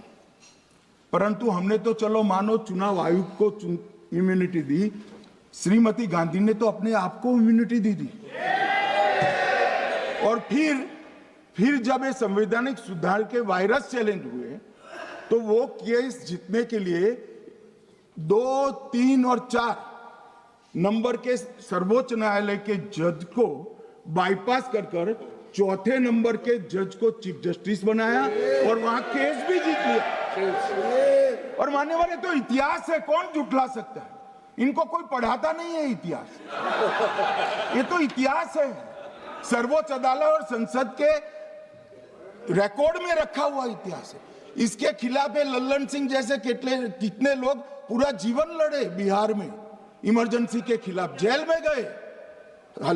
परंतु हमने तो चलो मानो चुनाव आयुक्त को इम्यूनिटी दी, श्रीमती गांधी ने तो अपने आप को इम्यूनिटी दी थी। और फिर जब ये संवैधानिक सुधार के वायरस चैलेंज हुए तो वो केस जीतने के लिए 2, 3 और 4 नंबर के सर्वोच्च न्यायालय के जज को बाईपास कर चौथे नंबर के जज को चीफ जस्टिस बनाया और वहां केस भी जीत लिया। और मान्यवर, ये तो इतिहास है, कौन जुटला सकता है? इनको कोई पढ़ाता नहीं है इतिहास, ये तो इतिहास है, सर्वोच्च अदालत और संसद के रिकॉर्ड में रखा हुआ इतिहास है। इसके खिलाफ लल्लन सिंह जैसे कितने लोग पूरा जीवन लड़े बिहार में, इमरजेंसी के खिलाफ जेल में गए,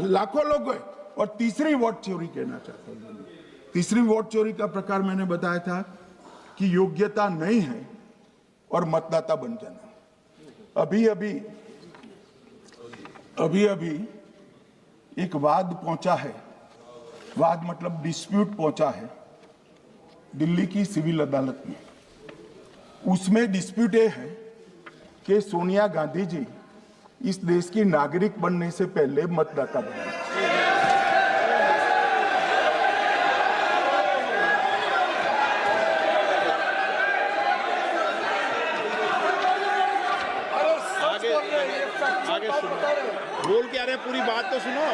लाखों लोग गए। और तीसरी वोट चोरी कहना चाहता हूं, तीसरी वोट चोरी का प्रकार मैंने बताया था कि योग्यता नहीं है और मतदाता बन जाना। अभी एक वाद पहुंचा है, वाद मतलब डिस्प्यूट पहुंचा है दिल्ली की सिविल अदालत में। उसमें डिस्प्यूट ये है कि सोनिया गांधी जी इस देश की नागरिक बनने से पहले मतदाता बने। आगे सुनो, बोल क्या रहे, पूरी बात तो सुनो।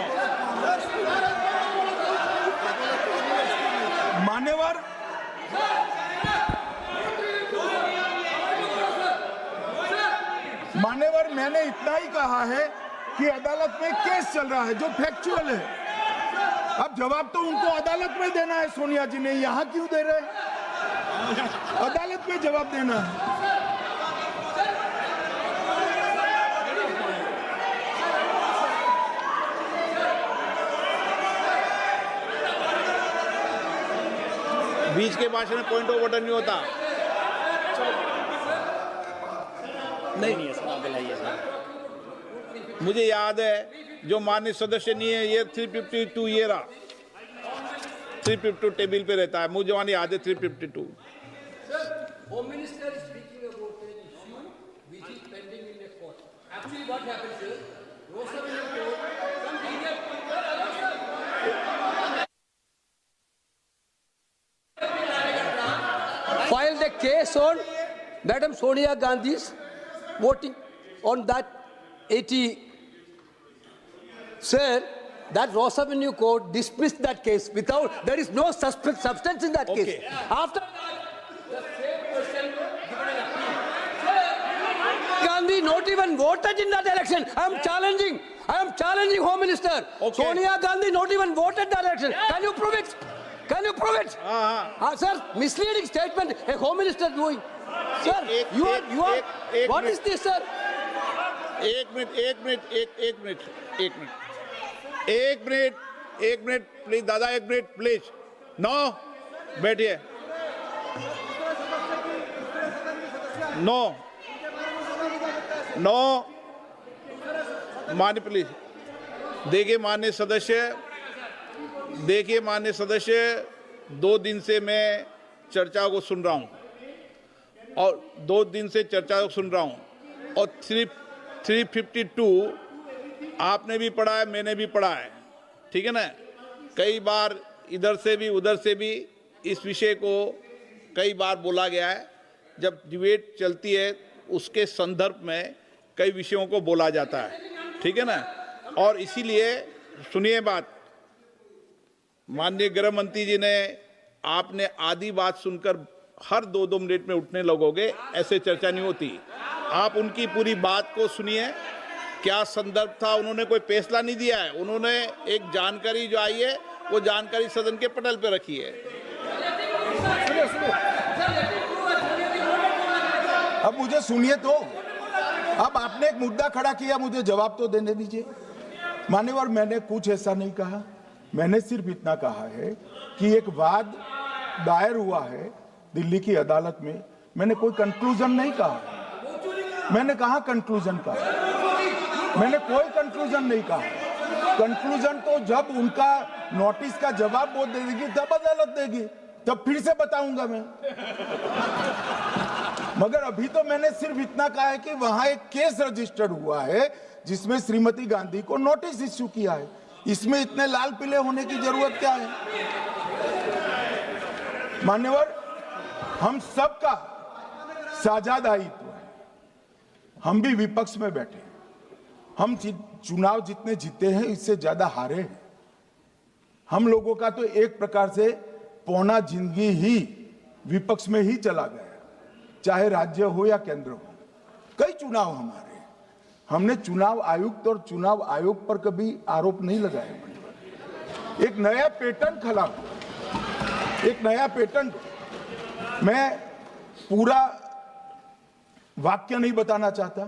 मान्यवर, मैंने इतना ही कहा है कि अदालत में केस चल रहा है जो फैक्चुअल है। अब जवाब तो उनको अदालत में देना है, सोनिया जी ने यहां क्यों दे रहे हैं? अदालत में जवाब देना है। बीच के भाषण में पॉइंट ऑफ ऑर्डर नहीं होता। नहीं मुझे याद है जो माननीय सदस्य नहीं है, ये 352 ये रहा, 352 टेबल पे रहता है, मुझे वहां याद है 352। Home Minister is speaking about an issue which is pending in the court. Actually, what happens is, Rosabella told some senior filed a case on Madam Sonia Gandhi's voting on that 80. Sir, that Ross Avenue Court dismissed that case without, there is no substance in that case. After the same person given an appeal. Gandhi not even voted in that election. I am challenging Home Minister. Okay. Sonia Gandhi not even voted that election. Can you prove it? Can you prove it? Sir, misleading statement a Home Minister doing. Sir, you are. What is this, sir? एक minute please दादा, एक minute please. No, बैठिए। No मान्य please. देखिए माननीय सदस्य, 2 दिन से मैं चर्चा को सुन रहा हूं और 2 दिन से चर्चा को सुन रहा हूं और 352 आपने भी पढ़ा है, मैंने भी पढ़ा है, ठीक है ना। कई बार इधर से भी उधर से भी इस विषय को कई बार बोला गया है। जब डिबेट चलती है उसके संदर्भ में कई विषयों को बोला जाता है, ठीक है ना। और इसीलिए सुनिए बात, माननीय गृह मंत्री जी ने, आपने आधी बात सुनकर हर 2-2 मिनट में उठने लगोगे, ऐसे चर्चा नहीं होती। आप उनकी पूरी बात को सुनिए, क्या संदर्भ था, उन्होंने कोई फैसला नहीं दिया है, उन्होंने एक जानकारी जो आई है वो जानकारी सदन के पटल पे रखी है। अब मुझे सुनिए तो, अब आपने एक मुद्दा खड़ा किया, मुझे जवाब तो देने दीजिए। मान्यवर, मैंने कुछ ऐसा नहीं कहा, मैंने सिर्फ इतना कहा है कि एक वाद दायर हुआ है दिल्ली की अदालत में, मैंने कोई कंक्लूजन नहीं कहा। मैंने कहा कंक्लूजन कहा, मैंने कोई कंक्लूजन नहीं कहा। कंक्लूजन तो जब उनका नोटिस का जवाब वो दे देगी तब अदालत देगी, तब फिर से बताऊंगा मैं। मगर अभी तो मैंने सिर्फ इतना कहा है कि वहां एक केस रजिस्टर्ड हुआ है जिसमें श्रीमती गांधी को नोटिस इश्यू किया है। इसमें इतने लाल पीले होने की जरूरत क्या है? मान्यवर, हम सबका साझा दायित्व है, हम भी विपक्ष में बैठे, हम चुनाव जितने जीते हैं इससे ज्यादा हारे हैं। हम लोगों का तो एक प्रकार से पौना जिंदगी ही विपक्ष में ही चला गया, चाहे राज्य हो या केंद्र हो। कई चुनाव हमारे, हमने चुनाव आयुक्त और चुनाव आयोग पर कभी आरोप नहीं लगाया। एक नया पैटर्न खड़ा, एक नया पैटर्न। मैं पूरा वाक्य नहीं बताना चाहता।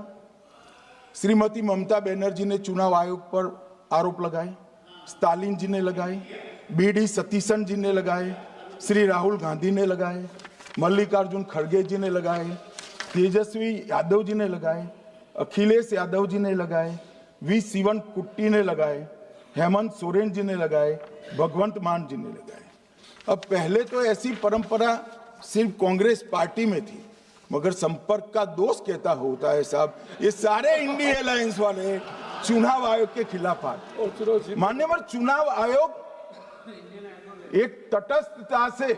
श्रीमती ममता बनर्जी ने चुनाव आयोग पर आरोप लगाए, स्टालिन जी ने लगाए, बीडी सतीशन जी ने लगाए, श्री राहुल गांधी ने लगाए, मल्लिकार्जुन खड़गे जी ने लगाए, तेजस्वी यादव जी ने लगाए, अखिलेश यादव जी ने लगाए, वी शिवन कुट्टी ने लगाए, हेमंत सोरेन जी ने लगाए, भगवंत मान जी ने लगाए। अब पहले तो ऐसी परंपरा सिर्फ कांग्रेस पार्टी में थी, मगर संपर्क का दोष कहता होता है साहब, ये सारे इंडिया अलायंस वाले चुनाव आयोग के खिलाफ आए। मान्यवर, चुनाव आयोग एक तटस्थता से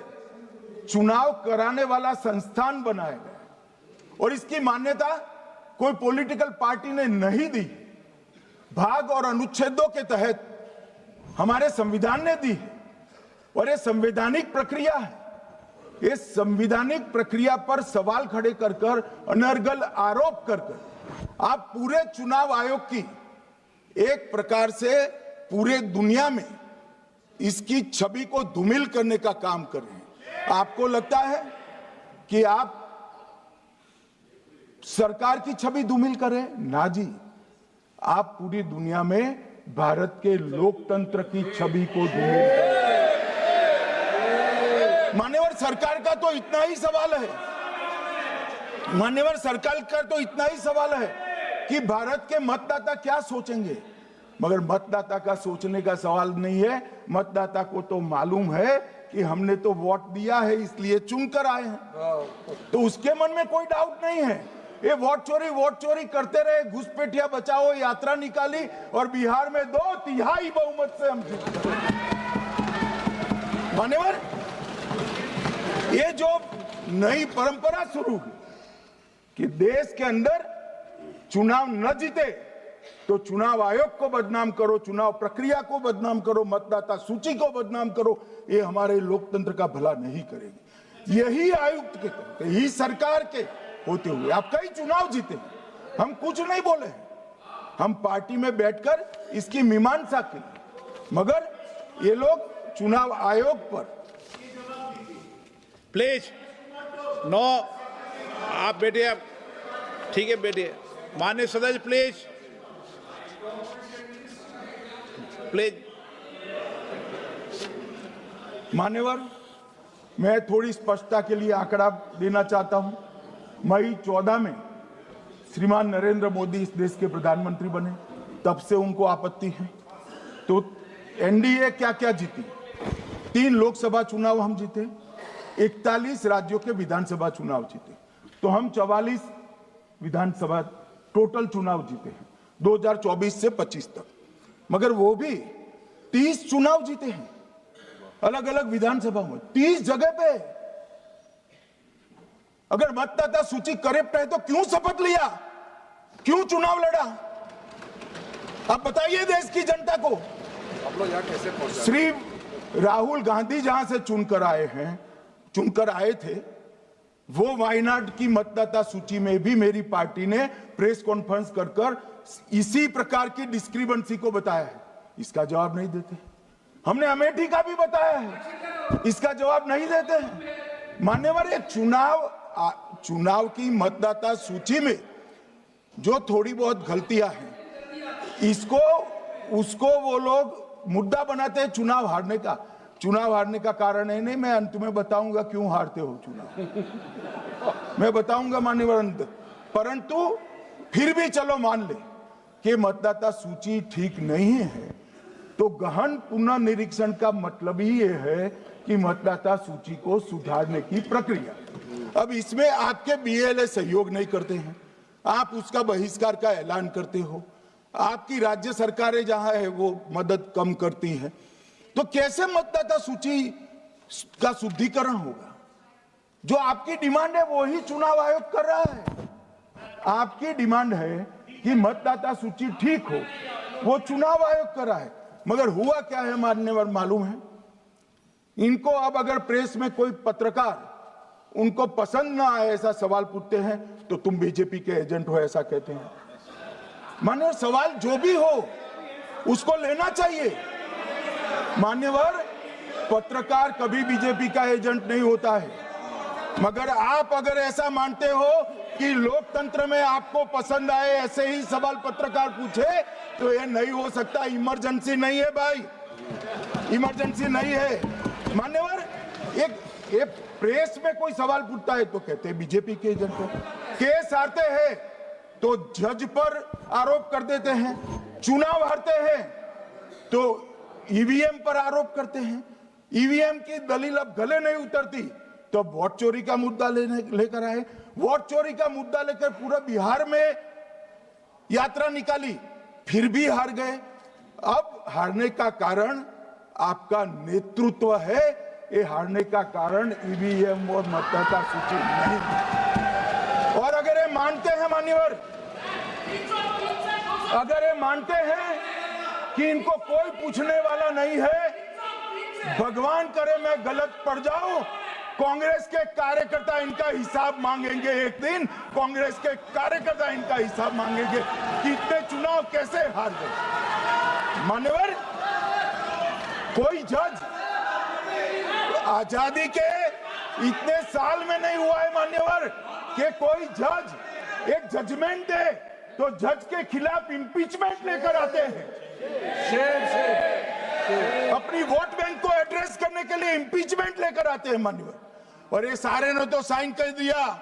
चुनाव कराने वाला संस्थान बनाया गया और इसकी मान्यता कोई पॉलिटिकल पार्टी ने नहीं दी। भाग और अनुच्छेदों के तहत हमारे संविधान ने दी और ये संवैधानिक प्रक्रिया है। इस संवैधानिक प्रक्रिया पर सवाल खड़े कर कर, अनर्गल आरोप कर कर आप पूरे चुनाव आयोग की एक प्रकार से पूरे दुनिया में इसकी छवि को धूमिल करने का काम कर रहे हैं। आपको लगता है कि आप सरकार की छवि धूमिल करें? ना जी, आप पूरी दुनिया में भारत के लोकतंत्र की छवि को धूमिल करें। मान्यवर, सरकार का तो इतना ही सवाल है, मान्यवर सरकार का तो इतना ही सवाल है कि भारत के मतदाता क्या सोचेंगे, मगर मतदाता का सोचने का सवाल नहीं है। मतदाता को तो मालूम है कि हमने तो वोट दिया है इसलिए चुनकर आए हैं, तो उसके मन में कोई डाउट नहीं है। ये वोट चोरी करते रहे, घुसपैठिया बचाओ यात्रा निकाली और बिहार में 2/3 बहुमत से हम जीत गए। मान्यवर, ये जो नई परंपरा शुरू हुई कि देश के अंदर चुनाव न जीते तो चुनाव आयोग को बदनाम करो, चुनाव प्रक्रिया को बदनाम करो, मतदाता सूची को बदनाम करो, ये हमारे लोकतंत्र का भला नहीं करेगी। यही आयुक्त के तहत, यही सरकार के होते हुए आप कई चुनाव जीते, हम कुछ नहीं बोले, हम पार्टी में बैठकर इसकी मीमांसा की, मगर ये लोग चुनाव आयोग पर। प्लीज नो, आप बैठिए, आप ठीक है बैठिए। माननीय सदस्य प्लीज प्लीज। मान्यवर, मैं थोड़ी स्पष्टता के लिए आंकड़ा देना चाहता हूं। मई 14 में श्रीमान नरेंद्र मोदी इस देश के प्रधानमंत्री बने, तब से उनको आपत्ति है। तो एनडीए क्या क्या जीती? 3 लोकसभा चुनाव हम जीते, 41 राज्यों के विधानसभा चुनाव जीते, तो हम 44 विधानसभा टोटल चुनाव जीते हैं 2024 से 25 तक, मगर वो भी 30 चुनाव जीते हैं। अलग अलग विधानसभा में 30 जगह पे। अगर मतदाता सूची करेक्ट है तो क्यों शपथ लिया, क्यों चुनाव लड़ा? आप बताइए देश की जनता को। आप लोग यहाँ कैसे पहुंचे? श्री राहुल गांधी जहां से चुनकर आए थे, वो वायनाड की मतदाता सूची में भी मेरी पार्टी ने प्रेस कॉन्फ्रेंस कर इसी प्रकार की डिस्क्रिपेंसी को बताया है। इसका जवाब नहीं देते। हमने अमेठी का भी बताया है, इसका जवाब नहीं देते हैं। मान्यवर, ये चुनाव की मतदाता सूची में जो थोड़ी बहुत गलतियां हैं, उसको वो लोग मुद्दा बनाते हैं चुनाव हारने का। चुनाव हारने का कारण है नहीं, मैं अंत में बताऊंगा क्यों हारते हो चुनाव, मैं बताऊंगा माननीय अंत। परंतु फिर भी चलो मान ले कि मतदाता सूची ठीक नहीं है, तो गहन पुनर्निरीक्षण का मतलब ही ये है कि मतदाता सूची को सुधारने की प्रक्रिया। अब इसमें आपके बीएलए सहयोग नहीं करते हैं, आप उसका बहिष्कार का ऐलान करते हो, आपकी राज्य सरकारें जहां है वो मदद कम करती हैं, तो कैसे मतदाता सूची का शुद्धिकरण होगा? जो आपकी डिमांड है वो ही चुनाव आयोग कर रहा है। आपकी डिमांड है कि मतदाता सूची ठीक हो, वो चुनाव आयोग कर रहा है। मगर हुआ क्या है मान्यवर मालूम है? इनको अब अगर प्रेस में कोई पत्रकार उनको पसंद ना आए ऐसा सवाल पूछते हैं तो तुम बीजेपी के एजेंट हो ऐसा कहते हैं। मान्यवर, सवाल जो भी हो उसको लेना चाहिए। मान्यवर, पत्रकार कभी बीजेपी का एजेंट नहीं होता है। मगर आप अगर ऐसा मानते हो कि लोकतंत्र में आपको पसंद आए ऐसे ही सवाल पत्रकार पूछे, तो ये नहीं हो सकता। इमरजेंसी नहीं है भाई, इमरजेंसी नहीं है। मान्यवर, एक प्रेस में कोई सवाल पूछता है तो कहते हैं बीजेपी के एजेंट हो। केस हारते हैं तो जज पर आरोप कर देते हैं, चुनाव हारते हैं तो ईवीएम पर आरोप करते हैं। ईवीएम की दलील अब गले नहीं उतरती तो वोट चोरी का मुद्दा लेकर आए। वोट चोरी का मुद्दा लेकर पूरा बिहार में यात्रा निकाली, फिर भी हार गए। अब हारने का कारण आपका नेतृत्व है, ये हारने का कारण ईवीएम और मतदाता सूची नहीं। और अगर ये मानते हैं मान्यवर, अगर ये मानते हैं कि इनको कोई पूछने वाला नहीं है, भगवान करे मैं गलत पड़ जाऊं, कांग्रेस के कार्यकर्ता इनका हिसाब मांगेंगे। एक दिन कांग्रेस के कार्यकर्ता इनका हिसाब मांगेंगे कि इतने चुनाव कैसे हार गए। मान्यवर, कोई जज आजादी के इतने साल में नहीं हुआ है मान्यवर कि कोई जज एक जजमेंट दे तो जज के खिलाफ इंपीचमेंट लेकर आते हैं। अपनी वोट बैंक को एड्रेस करने के लिए इंपीचमेंट लेकर आते हैं मान्यवर। और ये सारे ने तो साइन कर दिया,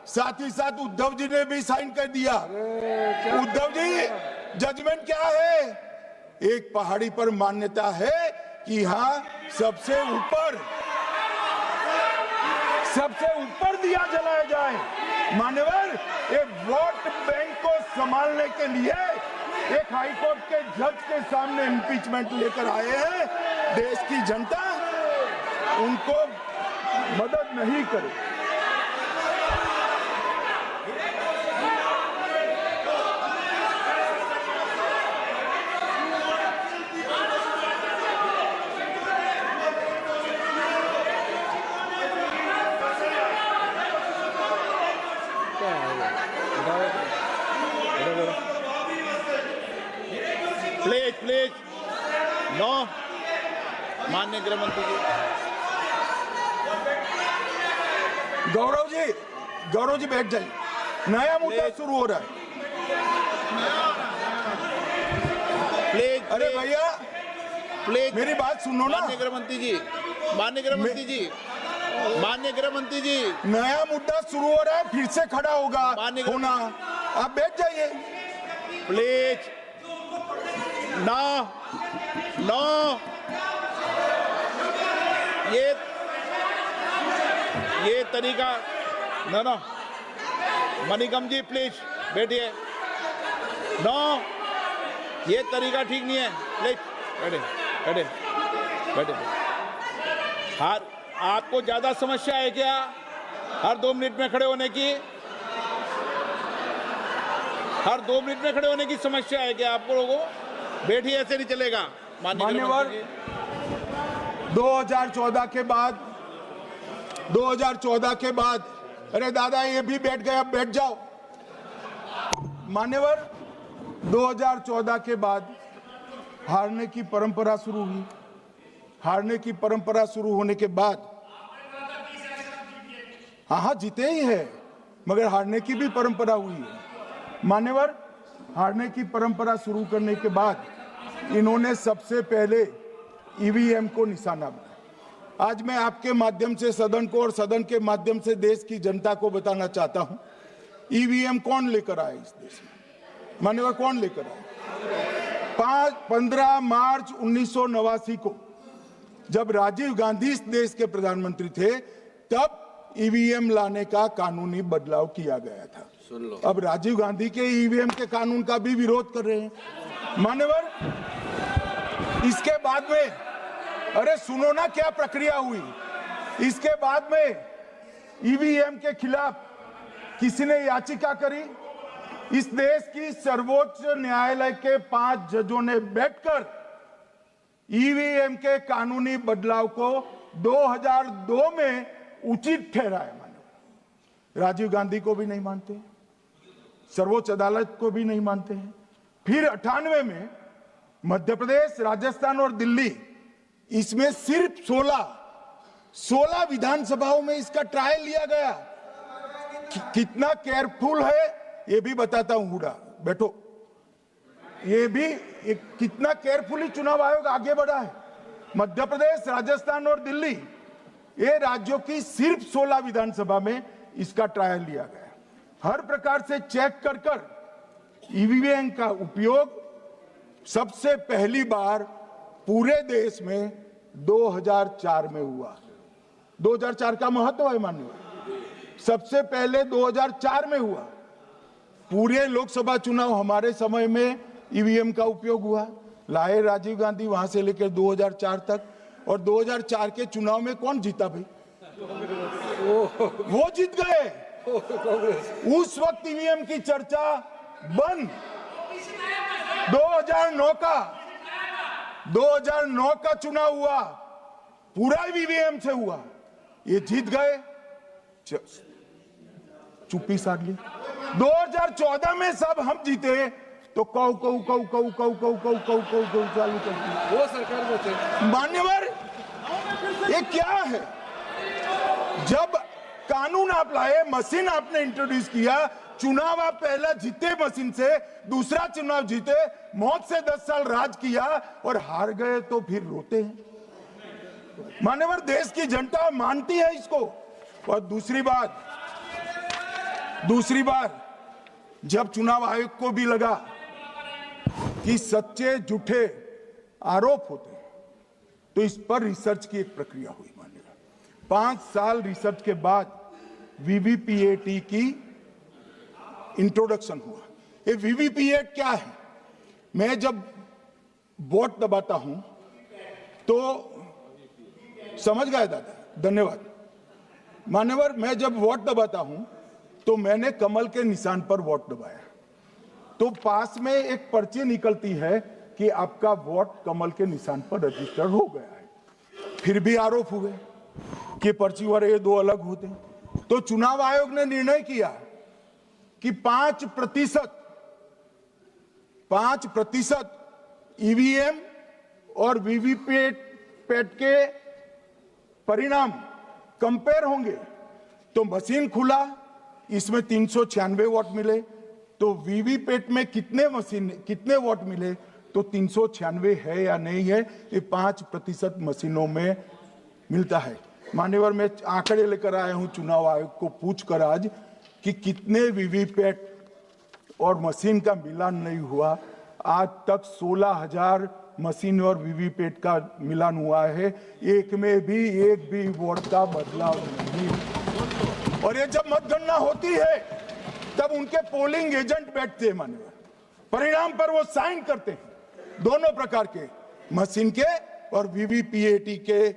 साथ ही साथ उद्धव जी ने भी साइन कर दिया। उद्धव जी, जजमेंट क्या है? एक पहाड़ी पर मान्यता है कि हाँ सबसे ऊपर दिया जलाया जाए। मान्यवर, एक वोट बैंक को संभालने के लिए एक हाईकोर्ट के जज के सामने इंपीचमेंट लेकर आए हैं। देश की जनता उनको मदद नहीं करे। Please no. माननीय गृह मंत्री जी, गौरव जी बैठ जाइए। नया मुद्दा शुरू हो रहा है। प्लीज। अरे भैया, प्लीज मेरी बात सुनो ना। माननीय गृह मंत्री जी, माननीय गृह मंत्री जी, माननीय गृह मंत्री जी, नया मुद्दा शुरू हो रहा है, फिर से खड़ा होगा होना। आप बैठ जाइए प्लीज। नो नो, ये तरीका नो। मणिकम जी प्लीज बैठिए। नो, ये तरीका ठीक नहीं है। प्लीज बैठे बैठे बैठे। हर आपको ज्यादा समस्या है क्या हर 2 मिनट में खड़े होने की? हर 2 मिनट में खड़े होने की समस्या है क्या आपको लोगों? बैठिए, ऐसे नहीं चलेगा। मान्यवर, 2014 के बाद अरे दादा ये भी बैठ गए, अब बैठ जाओ। मान्यवर, 2014 के बाद हारने की परंपरा शुरू हुई। हारने की परंपरा शुरू होने के बाद हाँ जीते ही है, मगर हारने की भी परंपरा हुई है। मान्यवर, हारने की परंपरा शुरू करने के बाद इन्होंने सबसे पहले ईवीएम को निशाना बनाया। आज मैं आपके माध्यम से सदन को और सदन के माध्यम से देश की जनता को बताना चाहता हूं, ईवीएम कौन लेकर आया इस देश में? मान्यवर, कौन लेकर आया? 15 मार्च 1989 को जब राजीव गांधी इस देश के प्रधानमंत्री थे, तब ईवीएम लाने का कानूनी बदलाव किया गया था। सुन लो। अब राजीव गांधी के ईवीएम के कानून का भी विरोध कर रहे हैं। मान्यवर, इसके बाद में अरे सुनो ना क्या प्रक्रिया हुई। इसके बाद में ईवीएम के खिलाफ किसी ने याचिका करी। इस देश की सर्वोच्च न्यायालय के 5 जजों ने बैठकर ईवीएम के कानूनी बदलाव को 2002 में उचित ठहराया। मानो राजीव गांधी को भी नहीं मानते, सर्वोच्च अदालत को भी नहीं मानते हैं। फिर 98 में मध्य प्रदेश, राजस्थान और दिल्ली, इसमें सिर्फ 16 विधानसभाओं में इसका ट्रायल लिया गया। कितना केयरफुल है ये भी बताता हूं। हुडा बैठो, ये भी कितना केयरफुली चुनाव आयोग आगे बढ़ा है। मध्य प्रदेश, राजस्थान और दिल्ली, ये राज्यों की सिर्फ 16 विधानसभा में इसका ट्रायल लिया गया। हर प्रकार से चेक कर ईवीएम का उपयोग सबसे पहली बार पूरे देश में 2004 में हुआ। 2004 का महत्व है माननीय, सबसे पहले 2004 में हुआ। पूरे लोकसभा चुनाव हमारे समय में ईवीएम का उपयोग हुआ। लाए राजीव गांधी, वहां से लेकर 2004 तक। और 2004 के चुनाव में कौन जीता भाई? वो जीत गए। उस वक्त ईवीएम की चर्चा बंद। 2009 का चुनाव हुआ, पूरा ईवीएम से हुआ, ये जीत गए, चुप्पी साध ली। 2014 में सब हम जीते तो कौ चालू कर दी। वो सरकार में थे। मान्यवर, ये क्या है? जब कानून आप लाए, मशीन आपने इंट्रोड्यूस किया, चुनाव आप पहला जीते मशीन से, दूसरा चुनाव जीते, मौत से 10 साल राज किया और हार गए तो फिर रोते हैं। मान्यवर, देश की जनता मानती है इसको। और दूसरी बात जब चुनाव आयोग को भी लगा कि सच्चे झूठे आरोप होते हैं, तो इस पर रिसर्च की एक प्रक्रिया हुई। मानिएगा 5 साल रिसर्च के बाद वीवीपीएटी की इंट्रोडक्शन हुआ। ये वीवीपीएटी क्या है? मैं जब वोट दबाता हूं तो समझ गए दादा, धन्यवाद। मान्यवर, मैं जब वोट दबाता हूं तो मैंने कमल के निशान पर वोट दबाया, तो पास में एक पर्ची निकलती है कि आपका वोट कमल के निशान पर रजिस्टर हो गया है। फिर भी आरोप हुए कि पर्ची और ये दो अलग होते हैं। तो चुनाव आयोग ने निर्णय किया कि 5% ईवीएम और वीवीपैट के परिणाम कंपेयर होंगे। तो मशीन खुला, इसमें 396 वोट मिले, तो वीवीपैट में कितने वोट मिले, तो 396 है या नहीं है, ये 5% मशीनों में मिलता है। मान्यवर, मैं आंकड़े लेकर आया हूं चुनाव आयोग को पूछकर आज कि कितने वीवीपैट और मशीन का मिलान नहीं हुआ। आज तक 16,000 मशीन और वीवीपैट का मिलान हुआ है, एक भी वोट का बदलाव नहीं। और ये जब मतगणना होती है तब उनके पोलिंग एजेंट बैठते हैं मान्यवर, परिणाम पर वो साइन करते हैं, दोनों प्रकार के, मशीन के और वीवीपीएटी के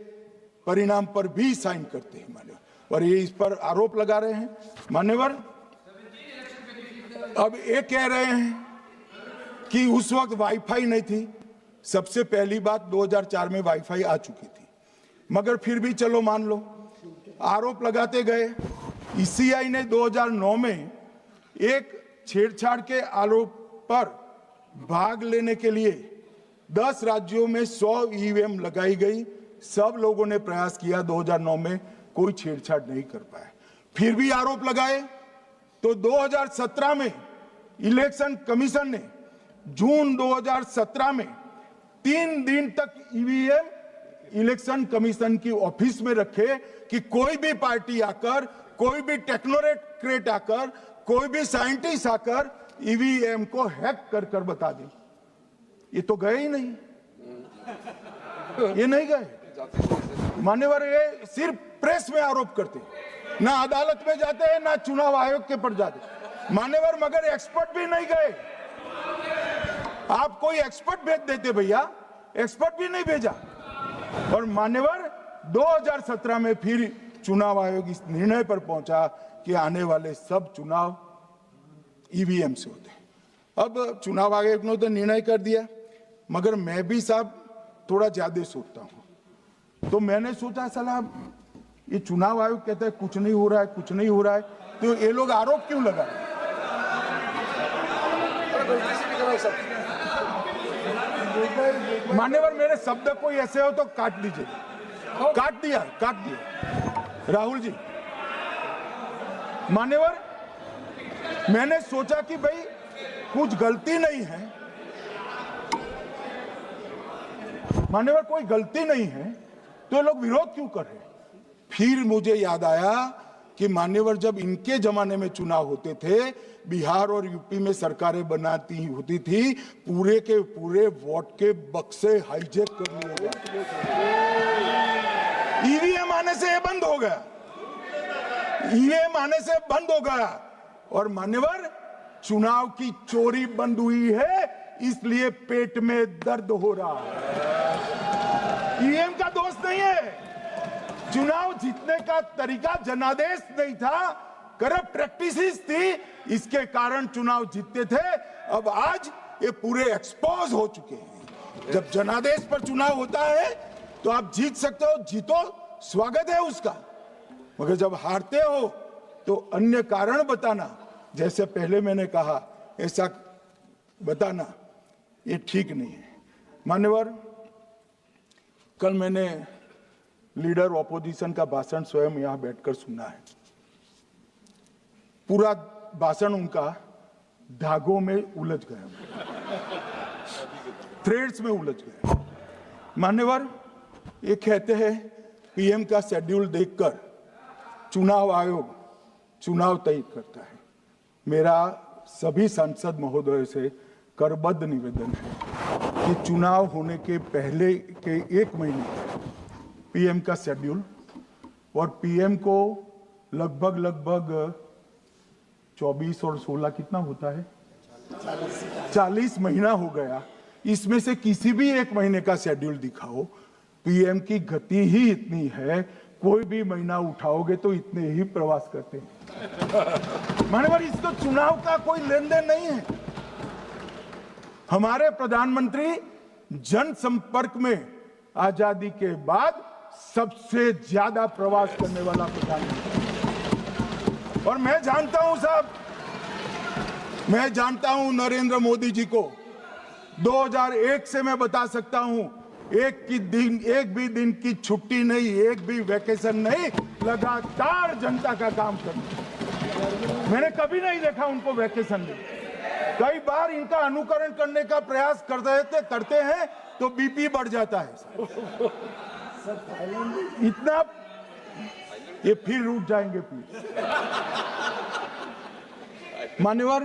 परिणाम पर भी साइन करते हैं मान्यवर, और ये इस पर आरोप लगा रहे हैं मान्यवर। अब ये कह रहे हैं कि उस वक्त वाईफाई नहीं थी। सबसे पहली बात 2004 में वाईफाई आ चुकी थी, मगर फिर भी चलो मान लो, आरोप लगाते गए। ईसीआई ने 2009 में एक छेड़छाड़ के आरोप पर भाग लेने के लिए 10 राज्यों में 100 ईवीएम लगाई गई। सब लोगों ने प्रयास किया, 2009 में कोई छेड़छाड़ नहीं कर पाए। फिर भी आरोप लगाए तो 2017 में इलेक्शन कमीशन ने जून 2017 में 3 दिन तक ईवीएम इलेक्शन कमीशन की ऑफिस में रखे कि कोई भी पार्टी आकर, कोई भी टेक्नोक्रेट आकर, कोई भी साइंटिस्ट आकर ईवीएम को हैक कर कर बता दे। ये तो गए ही नहीं, ये नहीं गए मान्यवर। ये सिर्फ प्रेस में आरोप करते, ना अदालत में जाते हैं, ना चुनाव आयोग के पर जाते मान्यवर, मगर एक्सपर्ट भी नहीं गए। आप कोई एक्सपर्ट भेज देते भैया, एक्सपर्ट भी नहीं भेजा। और मान्यवर 2017 में फिर चुनाव आयोग इस निर्णय पर पहुंचा कि आने वाले सब चुनाव ईवीएम से होते हैं। अब चुनाव आयोग ने तो निर्णय कर दिया, मगर मैं भी साहब थोड़ा ज्यादा सोचता हूं। तो मैंने सोचा साला ये चुनाव आयोग कहता है कुछ नहीं हो रहा है, कुछ नहीं हो रहा है, तो ये लोग आरोप क्यों लगा रहे हैं? मान्यवर मेरे शब्द कोई ऐसे हो तो काट दीजिए। काट दिया राहुल जी। मान्यवर मैंने सोचा कि भाई कुछ गलती नहीं है, मान्यवर कोई गलती नहीं है, तो लोग विरोध क्यों कर रहे हैं? फिर मुझे याद आया कि मान्यवर जब इनके जमाने में चुनाव होते थे, बिहार और यूपी में सरकारें बनाती होती थी, पूरे के पूरे वोट के बक्से हाईजैक कर लिए गए। ईवीएम आने से ये बंद हो गया, ईवीएम आने से बंद हो गया। और मान्यवर चुनाव की चोरी बंद हुई है, इसलिए पेट में दर्द हो रहा है। ईवीएम का दोष नहीं है, चुनाव जीतने का तरीका जनादेश नहीं था, करप्ट प्रैक्टिसेस थी, इसके कारण चुनाव जीतते थे। अब आज ये पूरे एक्सपोज हो चुके हैं। जब जनादेश पर चुनाव होता है तो आप जीत सकते हो, जीतो, स्वागत है उसका, मगर जब हारते हो तो अन्य कारण बताना, जैसे पहले मैंने कहा ऐसा बताना, ये ठीक नहीं है। मान्यवर कल मैंने लीडर ऑपोजिशन का भाषण स्वयं यहां बैठकर सुना है। पूरा भाषण उनका धागों में उलझ गया, थ्रेड्स में उलझ गया। मान्यवर ये कहते हैं पीएम का शेड्यूल देखकर चुनाव आयोग चुनाव तय करता है। मेरा सभी सांसद महोदय से करबद्ध निवेदन है कि चुनाव होने के पहले के 1 महीने पीएम का शेड्यूल, और पीएम को लगभग 24 और 16 कितना होता है, 40 महीना हो गया। इसमें से किसी भी 1 महीने का शेड्यूल दिखाओ। पीएम की गति ही इतनी है, कोई भी महीना उठाओगे तो इतने ही प्रवास करते हैं। मानवर इसको चुनाव का कोई लेन देन नहीं है। हमारे प्रधानमंत्री जनसंपर्क में आजादी के बाद सबसे ज्यादा प्रवास करने वाला प्रधानमंत्री, और मैं जानता हूं साहब, मैं जानता हूं नरेंद्र मोदी जी को 2001 से मैं बता सकता हूं, एक भी दिन की छुट्टी नहीं, एक भी वैकेशन नहीं, लगातार जनता का काम करना। मैंने कभी नहीं देखा उनको वैकेशन में। कई बार इनका अनुकरण करने का प्रयास करते हैं तो बीपी बढ़ जाता है इतना, ये फिर रुक जाएंगे प्लीज। मान्यवर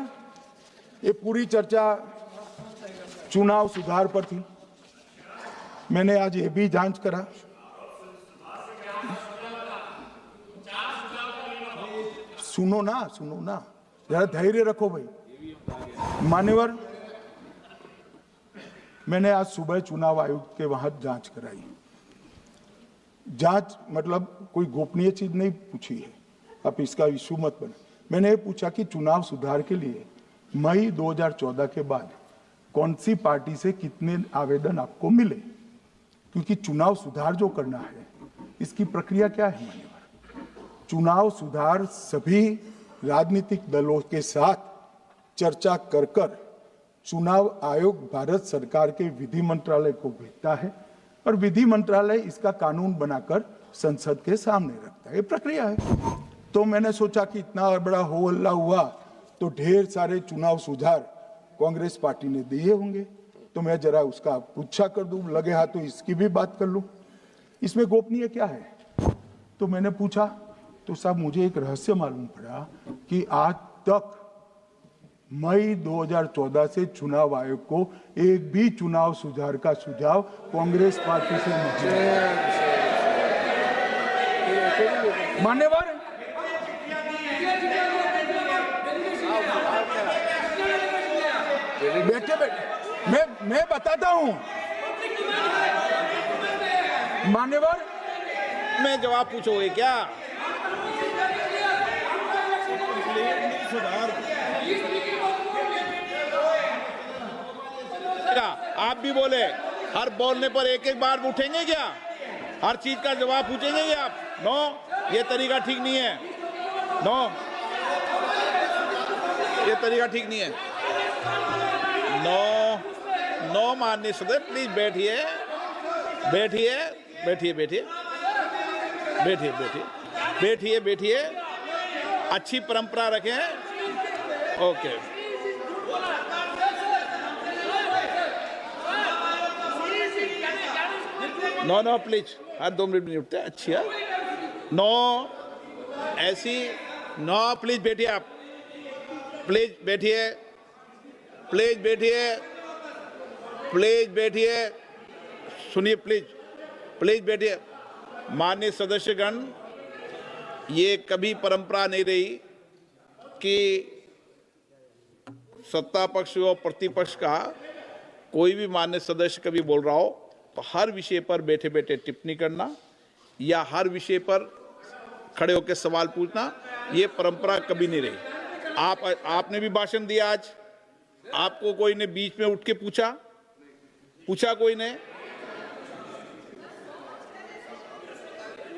ये पूरी चर्चा चुनाव सुधार पर थी। मैंने आज ये भी जांच करा, सुनो ना, जरा धैर्य रखो भाई। मान्यवर मैंने आज सुबह चुनाव आयुक्त के वहां जांच कराई। जांच मतलब कोई गोपनीय चीज नहीं पूछी है, आप इसका इशू मत बने। मैंने ये पूछा कि चुनाव सुधार के लिए मई 2014 के बाद कौन सी पार्टी से कितने आवेदन आपको मिले, क्योंकि चुनाव सुधार जो करना है इसकी प्रक्रिया क्या है मान्यवर। चुनाव सुधार सभी राजनीतिक दलों के साथ चर्चा कर कर चुनाव आयोग भारत सरकार के विधि मंत्रालय को भेजता है और विधि मंत्रालय इसका कानून बनाकर संसद के सामने रखता है। ये प्रक्रिया है। तो मैंने सोचा कि इतना बड़ा हो हल्ला हुआ तो ढेर सारे चुनाव सुधार कांग्रेस पार्टी ने दिए होंगे, तो मैं जरा उसका पूछा कर दूं, लगे हाथ तो इसकी भी बात कर लूं, इसमें गोपनीय क्या है। तो मैंने पूछा तो साहब मुझे एक रहस्य मालूम पड़ा कि आज तक मई 2014 से चुनाव आयोग को एक भी चुनाव सुधार का सुझाव कांग्रेस पार्टी से नहीं मिला। मान्यवर, बैठे बैठे मैं बताता हूं मान्यवर। मैं जवाब पूछोगे क्या? क्या आप भी बोले हर बोलने पर एक एक बार उठेंगे क्या? हर चीज का जवाब पूछेंगे क्या आप? नो, ये तरीका ठीक नहीं है। नो, ये तरीका ठीक नहीं है। नो नो माननीय सदस्य, प्लीज बैठिए बैठिए बैठिए बैठिए बैठिए बैठिए बैठिए बैठिए अच्छी परंपरा रखें। ओके, नो नो प्लीज, हर 2 मिनट में उठते हैं। अच्छी है। नो, ऐसी नो, प्लीज बैठिए आप, प्लीज बैठिए, प्लीज बैठिए, प्लीज बैठिए, सुनिए प्लीज, प्लीज बैठिए। माननीय सदस्यगण, ये कभी परंपरा नहीं रही कि सत्ता पक्ष और प्रतिपक्ष का कोई भी माननीय सदस्य कभी बोल रहा हो तो हर विषय पर बैठे बैठे टिप्पणी करना या हर विषय पर खड़े होकर सवाल पूछना, ये परंपरा कभी नहीं रही। आपने भी भाषण दिया आज, आपको कोई ने बीच में उठ के पूछा कोई ने?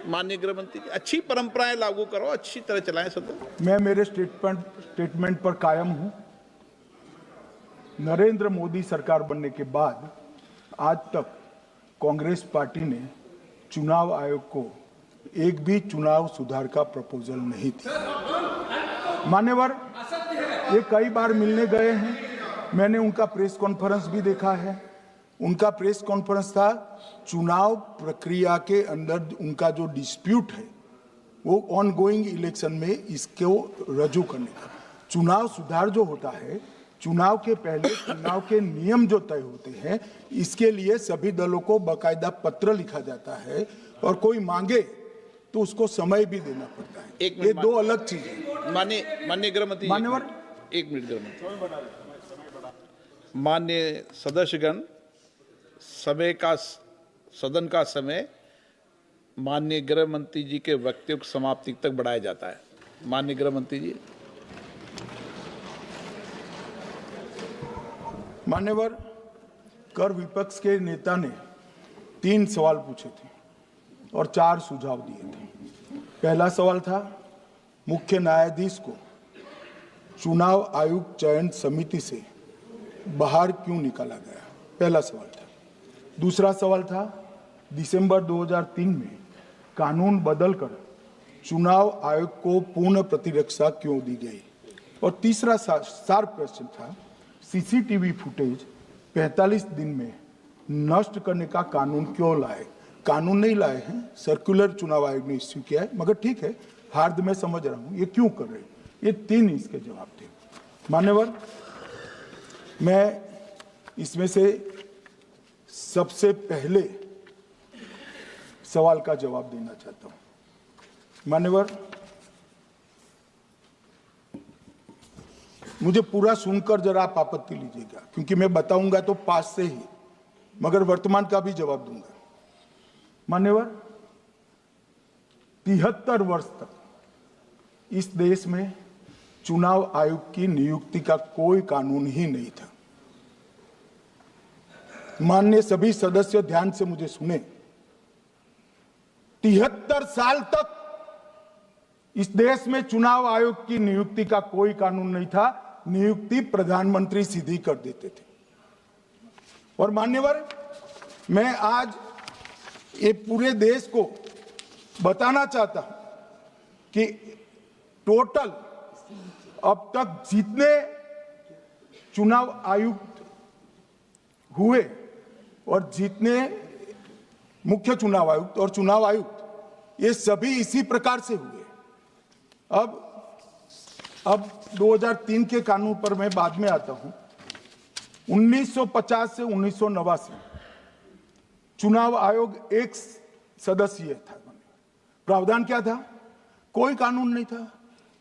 माननीय गृह मंत्री जी, अच्छी परंपराएं लागू करो, अच्छी तरह चलाएं सदन। मैं मेरे स्टेटमेंट पर कायम हूं। नरेंद्र मोदी सरकार बनने के बाद आज तक कांग्रेस पार्टी ने चुनाव आयोग को एक भी चुनाव सुधार का प्रपोजल नहीं दिया। मान्यवर, ये कई बार मिलने गए हैं, मैंने उनका प्रेस कॉन्फ्रेंस भी देखा है। उनका प्रेस कॉन्फ्रेंस था चुनाव प्रक्रिया के अंदर उनका जो डिस्प्यूट है वो ऑन गोइंग इलेक्शन में इसको रजू करने का। चुनाव सुधार जो होता है, चुनाव के पहले चुनाव के नियम जो तय होते हैं, इसके लिए सभी दलों को बाकायदा पत्र लिखा जाता है और कोई मांगे तो उसको समय भी देना पड़ता है। ये दो अलग चीज है। माननीय गृह मंत्री, मान्यवर, 1 मिनट गृह मंत्री। माननीय सदस्यगण, सदन का समय माननीय गृह मंत्री जी के वक्तव्य की समाप्ति तक बढ़ाया जाता है। माननीय गृह मंत्री जी। मान्यवर, कर विपक्ष के नेता ने 3 सवाल पूछे थे और 4 सुझाव दिए थे। पहला सवाल था मुख्य न्यायाधीश को चुनाव आयोग चयन समिति से बाहर क्यों निकाला गया, पहला सवाल था। दूसरा सवाल था दिसंबर 2003 में कानून बदलकर चुनाव आयोग को पूर्ण प्रतिरक्षा क्यों दी गई। और तीसरा शार्प क्वेश्चन था सीसीटीवी फुटेज 45 दिन में नष्ट करने का कानून क्यों लाए। कानून नहीं लाए हैं, सर्कुलर चुनाव आयोग ने इश्यू किया है, मगर ठीक है, हार्द में समझ रहा हूं ये क्यों कर रहे हैं। ये 3 इसके जवाब थे। मान्यवर, मैं इसमें से सबसे पहले सवाल का जवाब देना चाहता हूं। मान्यवर, मुझे पूरा सुनकर जरा आप आपत्ति लीजिएगा, क्योंकि मैं बताऊंगा तो पास से ही, मगर वर्तमान का भी जवाब दूंगा। मान्यवर, 73 वर्ष तक इस देश में चुनाव आयोग की नियुक्ति का कोई कानून ही नहीं था। माननीय सभी सदस्य ध्यान से मुझे सुने, 73 साल तक इस देश में चुनाव आयोग की नियुक्ति का कोई कानून नहीं था। नियुक्ति प्रधानमंत्री सीधी कर देते थे। और मान्यवर, मैं आज ये पूरे देश को बताना चाहता हूं कि टोटल अब तक जितने चुनाव आयुक्त हुए और जितने मुख्य चुनाव आयुक्त और चुनाव आयुक्त, ये सभी इसी प्रकार से हुए। अब 2003 के कानून पर मैं बाद में आता हूं। 1950 से 1989 चुनाव आयोग एक सदस्यीय था। प्रावधान क्या था? कोई कानून नहीं था।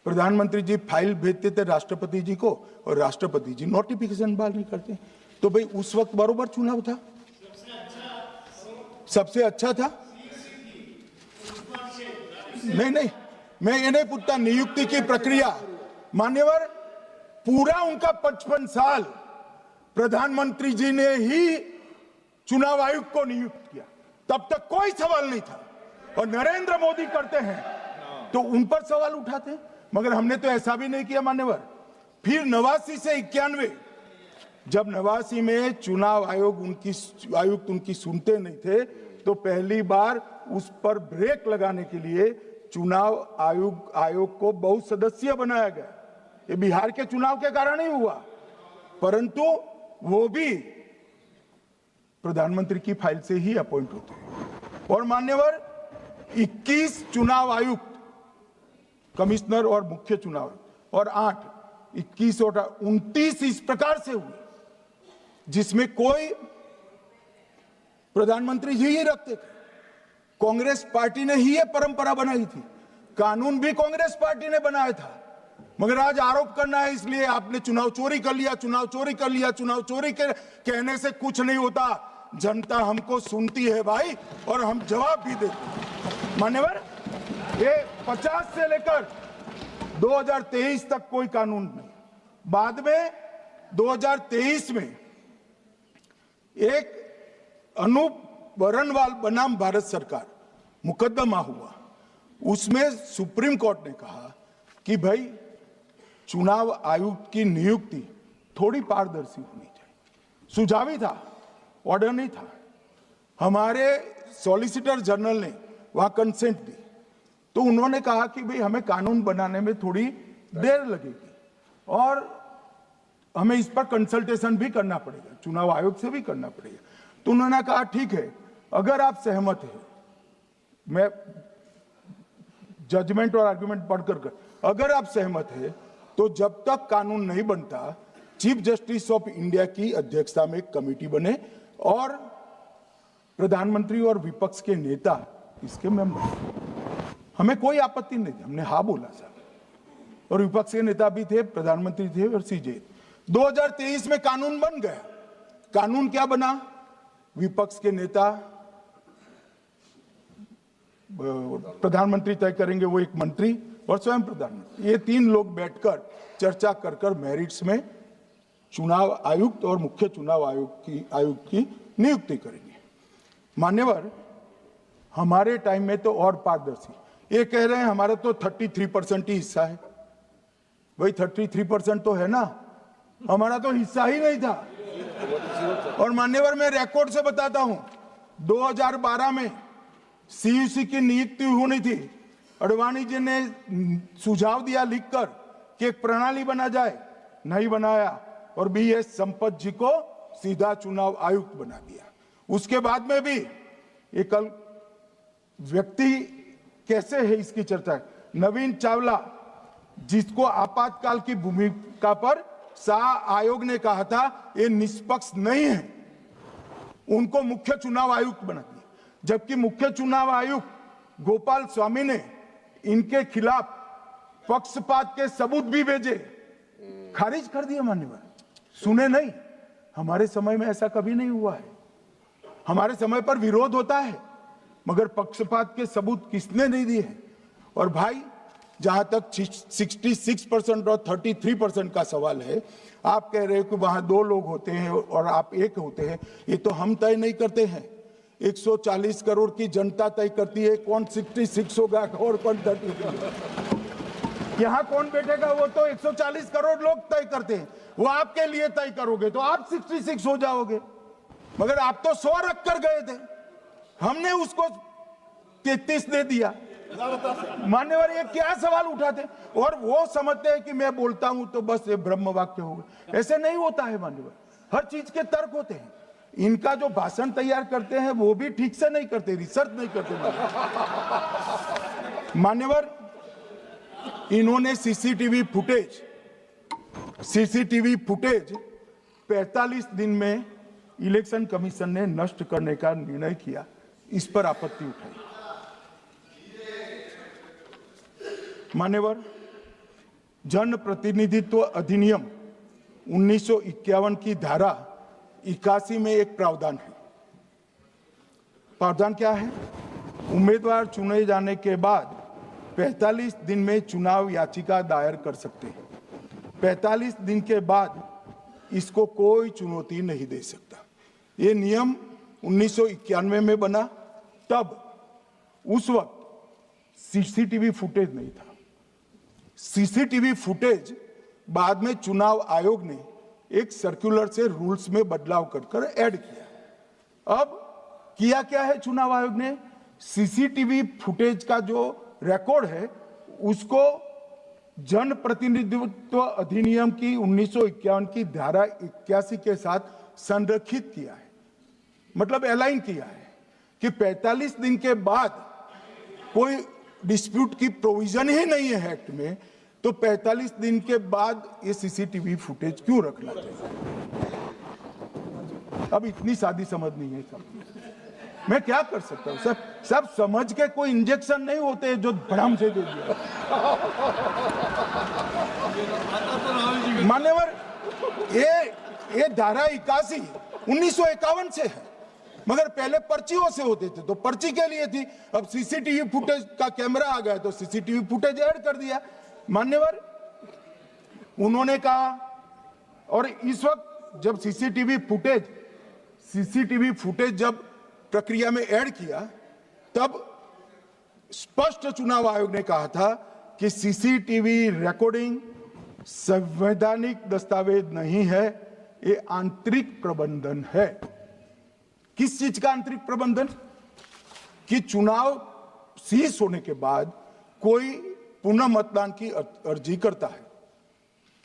प्रधानमंत्री जी फाइल भेजते थे राष्ट्रपति जी को और राष्ट्रपति जी नोटिफिकेशन बहाल नहीं करते। तो भाई उस वक्त बरोबर चुनाव था, सबसे अच्छा था। नहीं, मैं ये नहीं पूछता नियुक्ति की प्रक्रिया। मान्यवर, पूरा उनका 55 साल प्रधानमंत्री जी ने ही चुनाव आयुक्त को नियुक्त किया, तब तक कोई सवाल नहीं था। और नरेंद्र मोदी करते हैं तो उन पर सवाल उठाते हैं, मगर हमने तो ऐसा भी नहीं किया मान्यवर। फिर 89 से 91, जब 89 में चुनाव आयुक्त उनकी सुनते नहीं थे, तो पहली बार उस पर ब्रेक लगाने के लिए चुनाव आयोग को बहु सदस्यीय बनाया गया। ये बिहार के चुनाव के कारण ही हुआ, परंतु वो भी प्रधानमंत्री की फाइल से ही अपॉइंट होते हैं। और मान्यवर, 21 चुनाव आयुक्त, कमिश्नर और मुख्य चुनाव आयुक्त, और 21 और 29 इस प्रकार से हुए जिसमें कोई प्रधानमंत्री जी ही रखते थे। कांग्रेस पार्टी ने ही ये परंपरा बनाई थी। कानून भी कांग्रेस पार्टी ने बनाया था। मगर आज आरोप करना है इसलिए आपने चुनाव चोरी कर लिया, चुनाव चोरी कर लिया, चुनाव चोरी के कहने से कुछ नहीं होता। जनता हमको सुनती है भाई, और हम जवाब भी देते हैं। मान्यवर, ये 50 से लेकर 2023 तक कोई कानून नहीं। बाद में 2023 में एक अनूप बरनवाल बनाम भारत सरकार मुकदमा हुआ। उसमें सुप्रीम कोर्ट ने कहा कि भाई चुनाव आयुक्त की नियुक्ति थोड़ी पारदर्शी होनी चाहिए। सुझावी था, ऑर्डर नहीं था। हमारे सॉलिसिटर जनरल ने वहां कंसेंट दी, तो उन्होंने कहा कि भाई हमें कानून बनाने में थोड़ी देर लगेगी और हमें इस पर कंसल्टेशन भी करना पड़ेगा, चुनाव आयोग से भी करना पड़ेगा। तो उन्होंने कहा ठीक है, अगर आप सहमत हैं, मैं जजमेंट और आर्गुमेंट पढ़कर अगर आप सहमत हैं तो जब तक कानून नहीं बनता, चीफ जस्टिस ऑफ इंडिया की अध्यक्षता में एक कमेटी बने और प्रधानमंत्री और विपक्ष के नेता इसके मेंबर। हमें कोई आपत्ति नहीं थी, हमने हाँ बोला साहब। और विपक्ष के नेता भी थे, प्रधानमंत्री थे और सीजे। 2023 में कानून बन गया। कानून क्या बना? विपक्ष के नेता, प्रधानमंत्री तय करेंगे, वो एक मंत्री और स्वयं प्रधानमंत्री, ये 3 लोग बैठकर चर्चा कर मेरिट्स में चुनाव आयुक्त और मुख्य चुनाव आयुक्त की नियुक्ति करेंगे। मान्यवर, हमारे टाइम में तो और पारदर्शी। ये कह रहे हैं हमारा तो 33% ही हिस्सा है। भाई 33% तो है ना, हमारा तो हिस्सा ही नहीं था। और मान्यवर, मैं रिकॉर्ड से बताता हूं, 2012 में सीयूसी की नियुक्ति होनी थी। अडवाणी जी ने सुझाव दिया लिखकर कि एक प्रणाली बना जाए, नहीं बनाया और BS संपत जी को सीधा चुनाव आयुक्त बना दिया। उसके बाद में भी एक व्यक्ति कैसे है इसकी चर्चा है। नवीन चावला, जिसको आपातकाल की भूमिका पर शाह आयोग ने कहा था ये निष्पक्ष नहीं है, उनको मुख्य चुनाव आयुक्त बना दिया। जबकि मुख्य चुनाव आयुक्त गोपाल स्वामी ने इनके खिलाफ पक्षपात के सबूत भी भेजे, खारिज कर दिया। मान्यवर, सुने नहीं। हमारे समय में ऐसा कभी नहीं हुआ है। हमारे समय पर विरोध होता है, मगर पक्षपात के सबूत किसने नहीं दिए हैं? और भाई, जहां तक 66% और 33% का सवाल है, आप कह रहे हो कि वहां 2 लोग होते हैं और आप 1 होते हैं, ये तो हम तय नहीं करते हैं। 140 करोड़ की जनता तय करती है कौन 66 होगा और कौन 33। यहाँ कौन बैठेगा वो तो 140 करोड़ लोग तय करते हैं, वो आपके लिए तय करोगे तो आप 66 हो जाओगे। मगर आप तो 100 रख कर गए थे, हमने उसको 33 दे दिया। मान्यवर, ये क्या सवाल उठाते, और वो समझते हैं कि मैं बोलता हूं तो बस ये ब्रह्म वाक्य होगा। ऐसे नहीं होता है मान्यवर, हर चीज के तर्क होते हैं। इनका जो भाषण तैयार करते हैं वो भी ठीक से नहीं करते, रिसर्च नहीं करते मान्यवर। इन्होंने सीसीटीवी फुटेज 45 दिन में इलेक्शन कमीशन ने नष्ट करने का निर्णय किया, इस पर आपत्ति उठाई। मान्यवर, जन प्रतिनिधित्व अधिनियम 1951 की धारा 81 में एक प्रावधान है। प्रावधान क्या है? उम्मीदवार चुने जाने के बाद 45 दिन में चुनाव याचिका दायर कर सकते हैं। 45 दिन के बाद इसको कोई चुनौती नहीं दे सकता। ये नियम 1991 में बना, तब उस वक्त सीसीटीवी फुटेज नहीं था। सीसीटीवी फुटेज बाद में चुनाव आयोग ने एक सर्कुलर से रूल्स में बदलाव कर ऐड किया। अब किया क्या है चुनाव आयोग ने? सीसीटीवी फुटेज का जो रिकॉर्ड है उसको जन प्रतिनिधित्व अधिनियम की 1951 की धारा 81 के साथ संरक्षित किया है, मतलब अलाइन किया है कि 45 दिन के बाद कोई डिस्प्यूट की प्रोविजन ही नहीं है एक्ट में, तो 45 दिन के बाद ये सीसीटीवी फुटेज क्यों रखना चाहिए? अब इतनी सादी समझ नहीं है सब, मैं क्या कर सकता हूं? सब समझ के कोई इंजेक्शन नहीं होते जो भड़ाम से दे दिया। मान्यवर, ये धारा 81 1951 से है, मगर पहले पर्चियों से होते थे तो पर्ची के लिए थी। अब सीसीटीवी फुटेज का कैमरा आ गया तो सीसीटीवी फुटेज ऐड कर दिया। मान्यवर, उन्होंने कहा, और इस वक्त जब सीसीटीवी फुटेज जब प्रक्रिया में ऐड किया, तब स्पष्ट चुनाव आयोग ने कहा था कि सीसीटीवी रिकॉर्डिंग संवैधानिक दस्तावेज नहीं है, ये आंतरिक प्रबंधन है। किस चीज का आंतरिक प्रबंधन? कि चुनाव सीज होने के बाद कोई पुनः मतदान की अर्जी करता है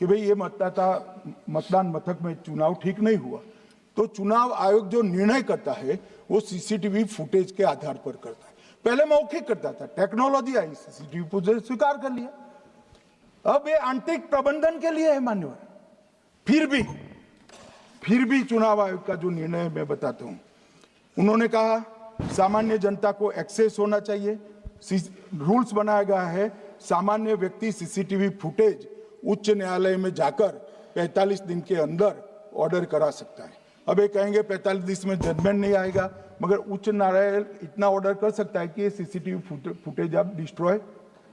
कि भाई ये मतदान मथक में चुनाव ठीक नहीं हुआ, तो चुनाव आयोग जो निर्णय करता है वो सीसीटीवी फुटेज के आधार पर करता है। पहले मौखिक करता था, टेक्नोलॉजी आई, सीसीटीवी फुटेज स्वीकार कर लिया। अब ये आंतरिक प्रबंधन के लिए है मान्यवर। फिर भी चुनाव आयोग का जो निर्णय मैं बताता हूं, उन्होंने कहा सामान्य जनता को एक्सेस होना चाहिए। रूल्स बनाया गया है, सामान्य व्यक्ति सीसीटीवी फुटेज उच्च न्यायालय में जाकर 45 दिन के अंदर ऑर्डर करा सकता है। अब ये कहेंगे 45 दिन में जजमेंट नहीं आएगा, मगर उच्च न्यायालय इतना ऑर्डर कर सकता है कि ये सीसीटीवी फुटेज आप डिस्ट्रॉय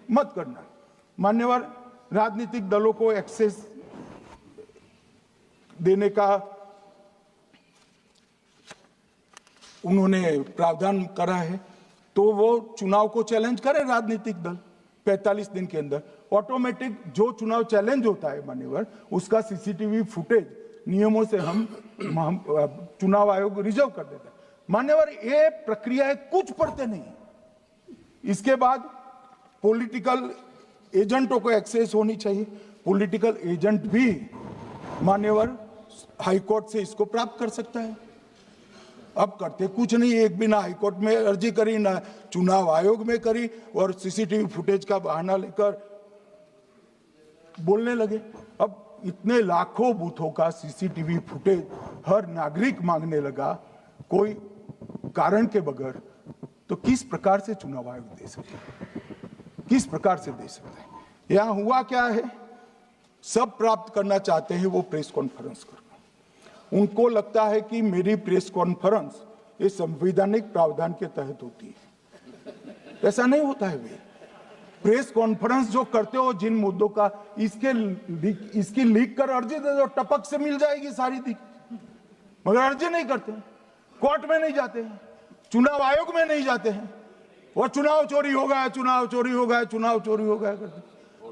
मत करना। मान्यवर, राजनीतिक दलों को एक्सेस देने का उन्होंने प्रावधान करा है, तो वो चुनाव को चैलेंज करे राजनीतिक दल 45 दिन के अंदर। ऑटोमेटिक जो चुनाव चैलेंज होता है मान्यवर, उसका सीसीटीवी फुटेज नियमों से हम चुनाव आयोग रिजर्व कर देता है। मान्यवर, ये प्रक्रिया कुछ पढ़ते नहीं। इसके बाद पॉलिटिकल एजेंटों को एक्सेस होनी चाहिए। पॉलिटिकल एजेंट भी मान्यवर हाईकोर्ट से इसको प्राप्त कर सकता है। अब करते कुछ नहीं, एक भी ना हाईकोर्ट में अर्जी करी, ना चुनाव आयोग में करी, और सीसीटीवी फुटेज का बहाना लेकर बोलने लगे। अब इतने लाखों बूथों का सीसीटीवी फुटेज हर नागरिक मांगने लगा कोई कारण के बगैर, तो किस प्रकार से चुनाव आयोग दे सकता है? किस प्रकार से दे सकता है? यहां हुआ क्या है, सब प्राप्त करना चाहते हैं वो प्रेस कॉन्फ्रेंस करना। उनको लगता है कि मेरी प्रेस कॉन्फ्रेंस ये संवैधानिक प्रावधान के तहत होती है। ऐसा नहीं होता है। प्रेस कॉन्फ्रेंस जो करते हो जिन मुद्दों का, इसकी लीक कर अर्जी दे दो, टपक से मिल जाएगी सारी लीक। मगर अर्जी नहीं करते, कोर्ट में नहीं जाते हैं, चुनाव आयोग में नहीं जाते हैं, और चुनाव चोरी हो गया, चुनाव चोरी हो गया, चुनाव चोरी हो गया करते।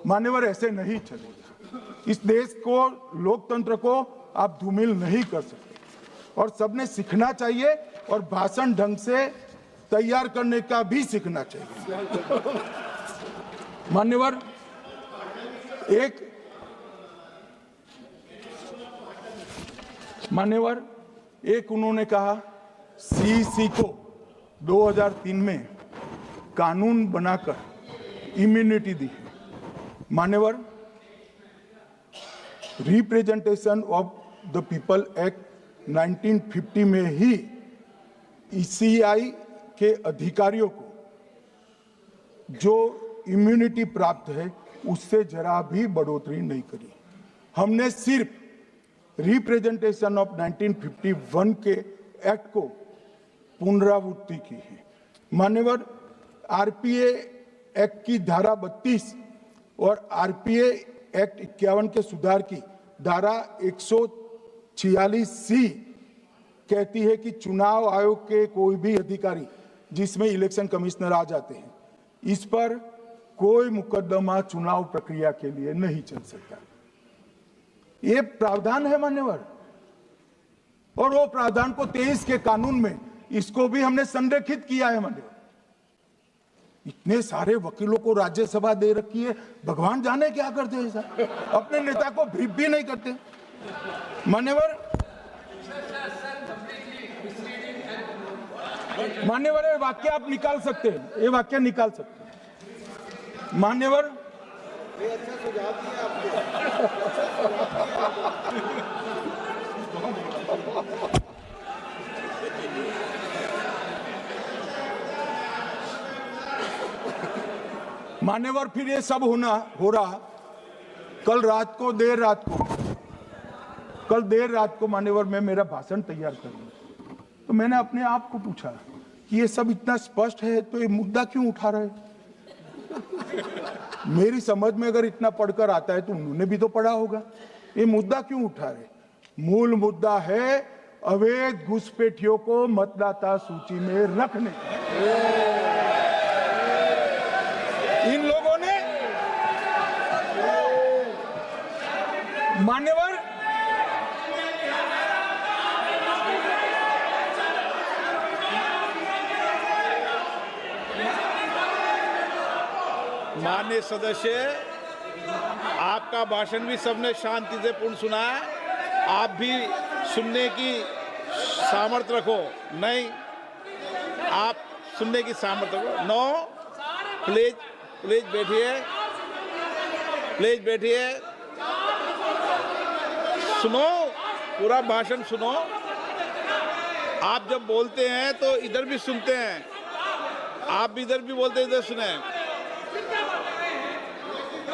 मान्यवर, ऐसे नहीं चलेगा। इस देश को, लोकतंत्र को आप धूमिल नहीं कर सकते, और सबने सीखना चाहिए, और भाषण ढंग से तैयार करने का भी सीखना चाहिए। मान्यवर, एक उन्होंने कहा सीईसी को 2003 में कानून बनाकर इम्यूनिटी दी। मान्यवर, representation of the people act 1950 में ही ईसीआई के अधिकारियों को जो इम्यूनिटी प्राप्त है उससे जरा भी बढ़ोतरी नहीं करी। हमने सिर्फ रिप्रेजेंटेशन ऑफ 1951 के एक्ट को पुनरावृत्ति की है। मान्यवर, आरपीए एक्ट की धारा 32 और आरपीए एक्ट 51 के सुधार की धारा 146C कहती है कि चुनाव आयोग के कोई भी अधिकारी, जिसमें इलेक्शन कमिश्नर आ जाते हैं, इस पर कोई मुकदमा चुनाव प्रक्रिया के लिए नहीं चल सकता। ये प्रावधान है मान्यवर, और वो प्रावधान को 23 के कानून में इसको भी हमने संरेखित किया है मान्यवर। इतने सारे वकीलों को राज्यसभा दे रखी है, भगवान जाने क्या करते हैं सर, अपने नेता को ब्रीफ भी नहीं करते। मान्यवर, ये वाक्य आप निकाल सकते हैं, ये वाक्य निकाल सकते हैं। मान्यवर, मान्यवर, फिर ये सब हो रहा कल देर रात को मान्यवर मैं मेरा भाषण तैयार कर रहा, तो मैंने अपने आप को पूछा कि ये सब इतना स्पष्ट है तो ये मुद्दा क्यों उठा रहे। मेरी समझ में अगर इतना पढ़कर आता है तो उन्होंने भी तो पढ़ा होगा। ये मुद्दा क्यों उठा रहे? मूल मुद्दा है अवैध घुसपैठियों को मतदाता सूची में रखने। इन लोगों ने मान्यवर माननीय सदस्य, आपका भाषण भी सबने शांति से पूर्ण सुना है, आप भी सुनने की सामर्थ्य रखो। नहीं, आप सुनने की सामर्थ्य रखो। नो, प्लीज बैठिए, सुनो, पूरा भाषण सुनो। आप जब बोलते हैं तो इधर भी सुनते हैं, आप भी इधर भी बोलते हैं, इधर सुने।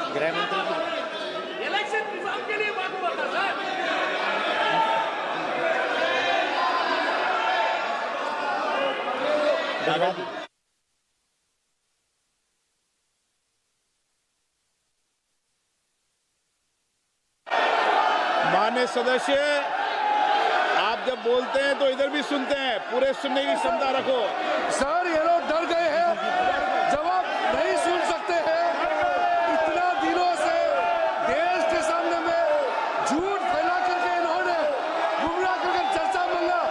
गृह मंत्री इलेक्शन रिजल्ट के लिए बात हुआ था सर। माननीय सदस्य, आप जब बोलते हैं तो इधर भी सुनते हैं, पूरे सुनने की क्षमता रखो। सर, ये लोग डर गए हैं, जवाब नहीं सुन सकते हैं। इतना दिनों से देश के सामने में झूठ फैला करके इन्होंने गुमराह करके चर्चा मंगा।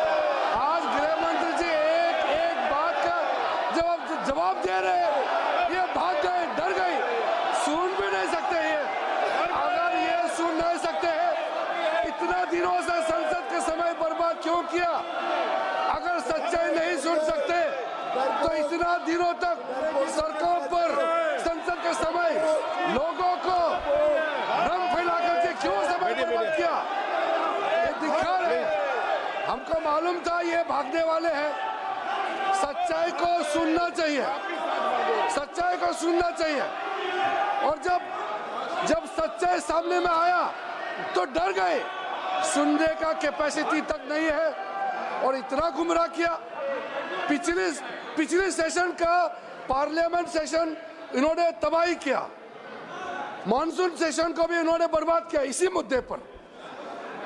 आज गृह मंत्री जी एक बात का जवाब दे रहे हैं, ये भाग गए, डर गए, सुन भी नहीं सकते ये। अगर ये सुन नहीं सकते हैं, इतना दिनों से संसद के समय बर्बाद क्यों किया? अगर सच्चाई नहीं सुन सकते तो इतना दिनों तक सरकार पर संसद के समय लोगों को भ्रम फैला करके क्यों समय बर्बाद किया? ये धिक्कार है। हमको मालूम था ये भागने वाले हैं। सच्चाई को सुनना चाहिए, सच्चाई को सुनना चाहिए। और जब सच्चाई सामने में आया तो डर गए, सुनने का कैपेसिटी तक नहीं है, और इतना गुमराह किया। पिछले सेशन का पार्लियामेंट सेशन इन्होंने तबाही किया, मॉनसून सेशन को भी इन्होंने बर्बाद किया इसी मुद्दे पर,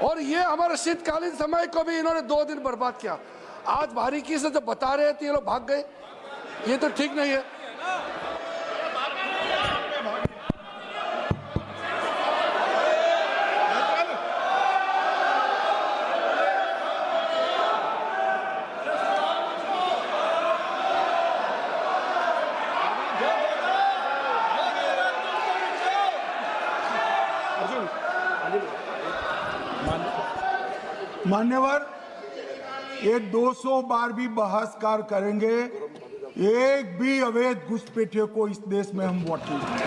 और ये हमारे शीतकालीन समय को भी इन्होंने 2 दिन बर्बाद किया। आज बारीकी से जब बता रहे थे ये लोग भाग गए, ये तो ठीक नहीं है। मान्यवर, ये 200 बार भी बहसकार करेंगे, एक भी अवैध घुसपैठियों को इस देश में हम वोट नहीं देंगे।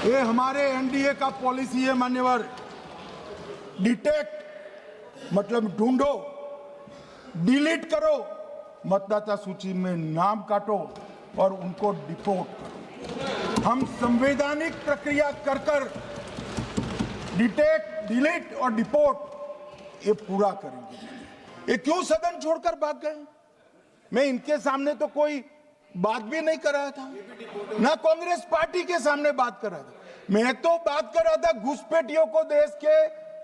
ये हमारे एनडीए का पॉलिसी है मान्यवर। डिटेक्ट मतलब ढूंढो, डिलीट करो, मतदाता सूची में नाम काटो और उनको डिपोर्ट करो। हम संवैधानिक प्रक्रिया कर कर डिटेक्ट, डिलीट और डिपोर्ट ये पूरा करेंगे। ये क्यों सदन छोड़कर भाग गए? मैं इनके सामने तो कोई बात भी नहीं कर रहा था, ना कांग्रेस पार्टी के सामने बात कर रहा था। मैं तो बात कर रहा था घुसपैठियों को देश के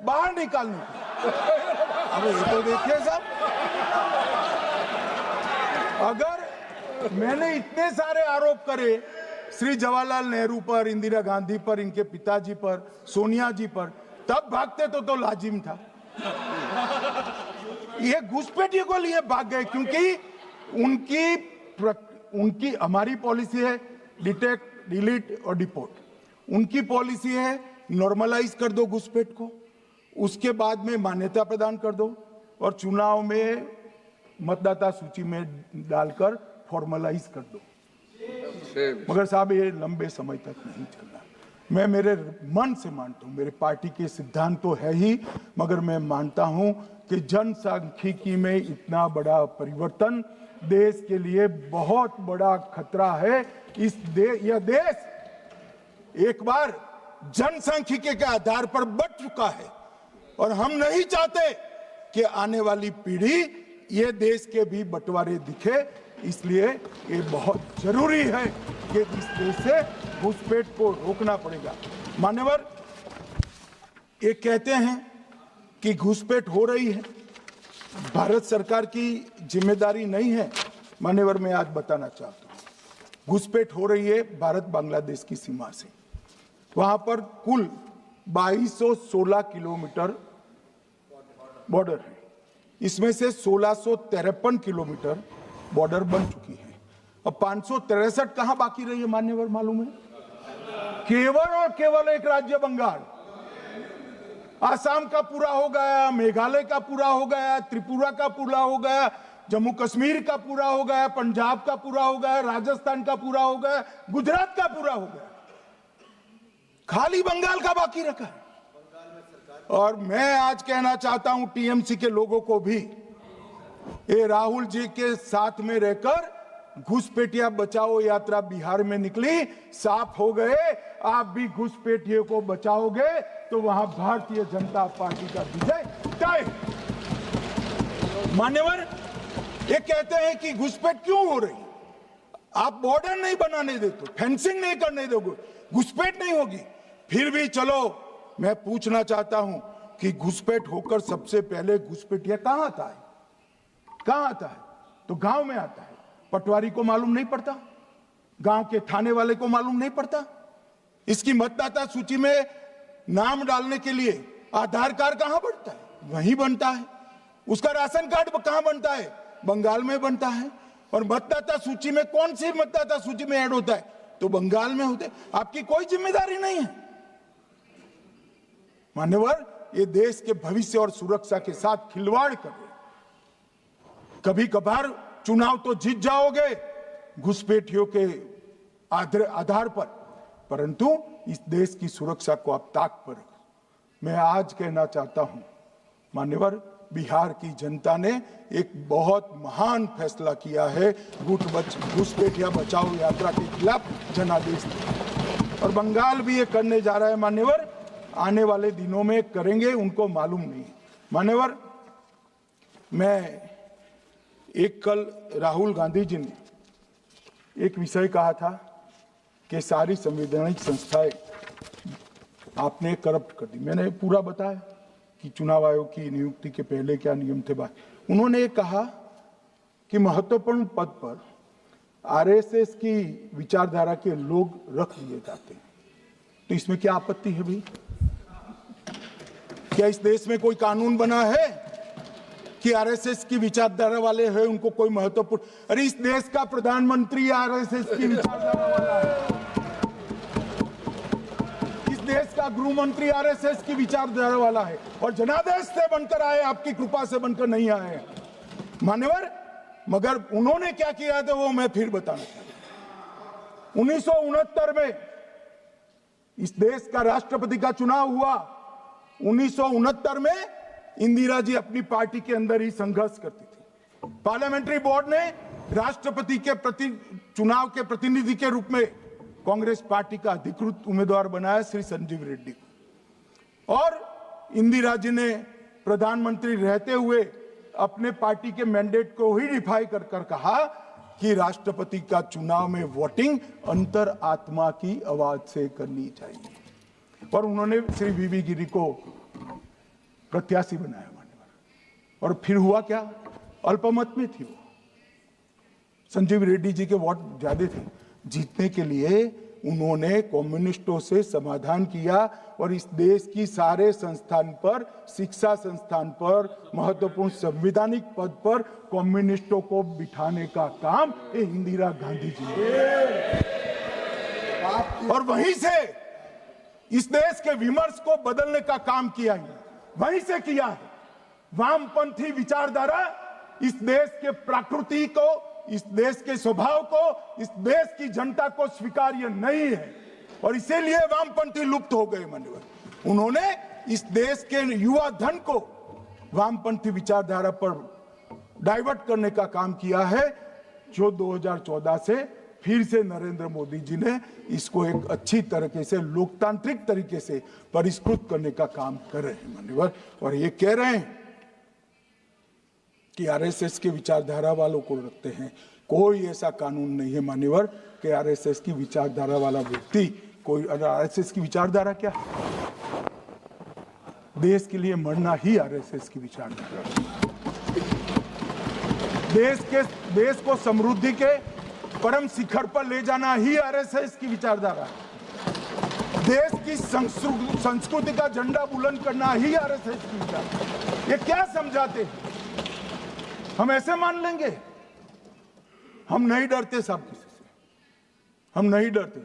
बाहर निकालने की। अब ये तो देखिए साहब, अगर मैंने इतने सारे आरोप करे श्री जवाहरलाल नेहरू पर, इंदिरा गांधी पर, इनके पिताजी पर, सोनिया जी पर, तब भागते तो लाजिम था। ये घुसपैठियों को लिए भाग गए क्योंकि उनकी हमारी पॉलिसी है डिटेक्ट, डिलीट और डिपोर्ट। उनकी पॉलिसी है नॉर्मलाइज कर दो घुसपैठ को, उसके बाद में मान्यता प्रदान कर दो और चुनाव में मतदाता सूची में डालकर फॉर्मलाइज कर दो। मगर साहब ये लंबे समय तक नहीं चलना। मैं मेरे मन से मानता हूं, मेरे पार्टी के सिद्धांत तो है ही, मगर मैं मानता हूं कि जनसांख्यिकी में इतना बड़ा परिवर्तन देश के लिए बहुत बड़ा खतरा है। यह देश एक बार जनसांख्यिकी के आधार पर बंट चुका है और हम नहीं चाहते कि आने वाली पीढ़ी ये देश के भी बंटवारे दिखे। इसलिए ये बहुत जरूरी है कि इस देश से घुसपैठ को रोकना पड़ेगा। मान्यवर, ये कहते हैं कि घुसपैठ हो रही है, भारत सरकार की जिम्मेदारी नहीं है। मान्यवर, मैं आज बताना चाहता हूं, घुसपैठ हो रही है भारत बांग्लादेश की सीमा से। वहां पर कुल 2216 किलोमीटर बॉर्डर है, इसमें से 1653 किलोमीटर बॉर्डर बन चुकी है। अब 563 कहां बाकी रही है मान्यवर मालूम है? केवल और केवल एक राज्य बंगाल। आसाम का पूरा हो गया, मेघालय का पूरा हो गया, त्रिपुरा का पूरा हो गया, जम्मू कश्मीर का पूरा हो गया, पंजाब का पूरा हो गया, राजस्थान का पूरा हो गया, गुजरात का पूरा हो गया, खाली बंगाल का बाकी रखा है। और मैं आज कहना चाहता हूं टीएमसी के लोगों को भी, ये राहुल जी के साथ में रहकर घुसपैठिया बचाओ यात्रा बिहार में निकली, साफ हो गए। आप भी घुसपैठियों को बचाओगे तो वहां भारतीय जनता पार्टी का विजय तय। मान्यवर, ये कहते हैं कि घुसपैठ क्यों हो रही? आप बॉर्डर नहीं बनाने देते, फेंसिंग नहीं करने दोगे, घुसपैठ नहीं होगी। फिर भी चलो, मैं पूछना चाहता हूं कि घुसपैठ होकर सबसे पहले घुसपैठिया कहां आता है? कहां आता है? तो गांव में आता है। पटवारी को मालूम नहीं पड़ता, गांव के थाने वाले को मालूम नहीं पड़ता। इसकी मतदाता सूची में नाम डालने के लिए आधार कार्ड कहां बनता है? वहीं बनता है। उसका राशन कार्ड कहां बनता है? बंगाल में बनता है। और मतदाता सूची में कौन सी मतदाता सूची में ऐड होता है? तो बंगाल में होते। आपकी कोई जिम्मेदारी नहीं है। मान्यवर, ये देश के भविष्य और सुरक्षा के साथ खिलवाड़ कर रहे। कभी कभार चुनाव तो जीत जाओगे घुसपैठियों के आधार पर, परंतु इस देश की सुरक्षा को आप ताक पर रखो। मैं आज कहना चाहता हूं मान्यवर, बिहार की जनता ने एक बहुत महान फैसला किया है घुसपैठिया बचाओ यात्रा के खिलाफ जनादेश दिया। और बंगाल भी ये करने जा रहा है मान्यवर, आने वाले दिनों में करेंगे, उनको मालूम नहीं। मान्यवर, मैं एक कल राहुल गांधी जी ने एक विषय कहा था कि सारी संवैधानिक संस्थाएं आपने करप्ट कर दी। मैंने पूरा बताया कि चुनाव आयोग की नियुक्ति के पहले क्या नियम थे। उन्होंने कहा कि महत्वपूर्ण पद पर आरएसएस की विचारधारा के लोग रख लिए जाते हैं, तो इसमें क्या आपत्ति है भाई? क्या इस देश में कोई कानून बना है कि आरएसएस की विचारधारा वाले हैं उनको कोई महत्वपूर्ण? अरे इस देश का प्रधानमंत्री आरएसएस की विचारधारा वाला है, इस देश का गृह मंत्री आरएसएस की विचारधारा वाला है, और जनादेश से बनकर आए, आपकी कृपा से बनकर नहीं आए मान्यवर। मगर उन्होंने क्या किया था वो मैं फिर बताना चाहता हूं। 1969 में इस देश का राष्ट्रपति का चुनाव हुआ। 1969 में इंदिरा जी अपनी पार्टी के अंदर ही संघर्ष करती थी। पार्लियामेंट्री बोर्ड ने राष्ट्रपति के चुनाव के प्रतिनिधि के रूप में कांग्रेस पार्टी का अधिकृत उम्मीदवार बनाया श्री संजीव रेड्डी को, और इंदिरा जी ने प्रधानमंत्री रहते हुए अपने पार्टी के मैंडेट को ही डिफाई कर कहा कि राष्ट्रपति का चुनाव में वोटिंग अंतर आत्मा की आवाज से करनी चाहिए, और उन्होंने श्री वीवी गिरी को प्रत्याशी बनाया मान्यवर। और फिर हुआ क्या? अल्पमत में थी वो। संजीव रेड्डी जी के वोट ज्यादा थे। जीतने के लिए उन्होंने कम्युनिस्टों से समाधान किया, और इस देश की सारे संस्थान पर, शिक्षा संस्थान पर, महत्वपूर्ण संवैधानिक पद पर कम्युनिस्टों को बिठाने का काम इंदिरा गांधी जी ने, और वहीं से इस देश के विमर्श को बदलने का काम किया है, वहीं से किया है। वामपंथी विचारधारा इस देश के प्रकृति को, इस देश के स्वभाव को, इस देश की जनता को स्वीकार्य नहीं है, और इसीलिए वामपंथी लुप्त हो गए मान्यवर। उन्होंने इस देश के युवा धन को वामपंथी विचारधारा पर डाइवर्ट करने का काम किया है, जो 2014 से फिर से नरेंद्र मोदी जी ने इसको एक अच्छी तरीके से, लोकतांत्रिक तरीके से परिष्कृत करने का काम कर रहे हैं मान्यवर। और ये कह रहे हैं कि आरएसएस के विचारधारा वालों को रखते हैं। कोई ऐसा कानून नहीं है मान्यवर कि आरएसएस की विचारधारा वाला व्यक्ति कोई, आरएसएस की विचारधारा क्या? देश के लिए मरना ही आरएसएस की विचारधारा। देश को समृद्धि के परम शिखर पर ले जाना ही आरएसएस की विचारधारा है। देश की संस्कृति का झंडा बुलंद करना ही आरएसएस की विचारधारा। ये क्या समझाते हैं? हम ऐसे मान लेंगे? हम नहीं डरते साहब किसी से, हम नहीं डरते।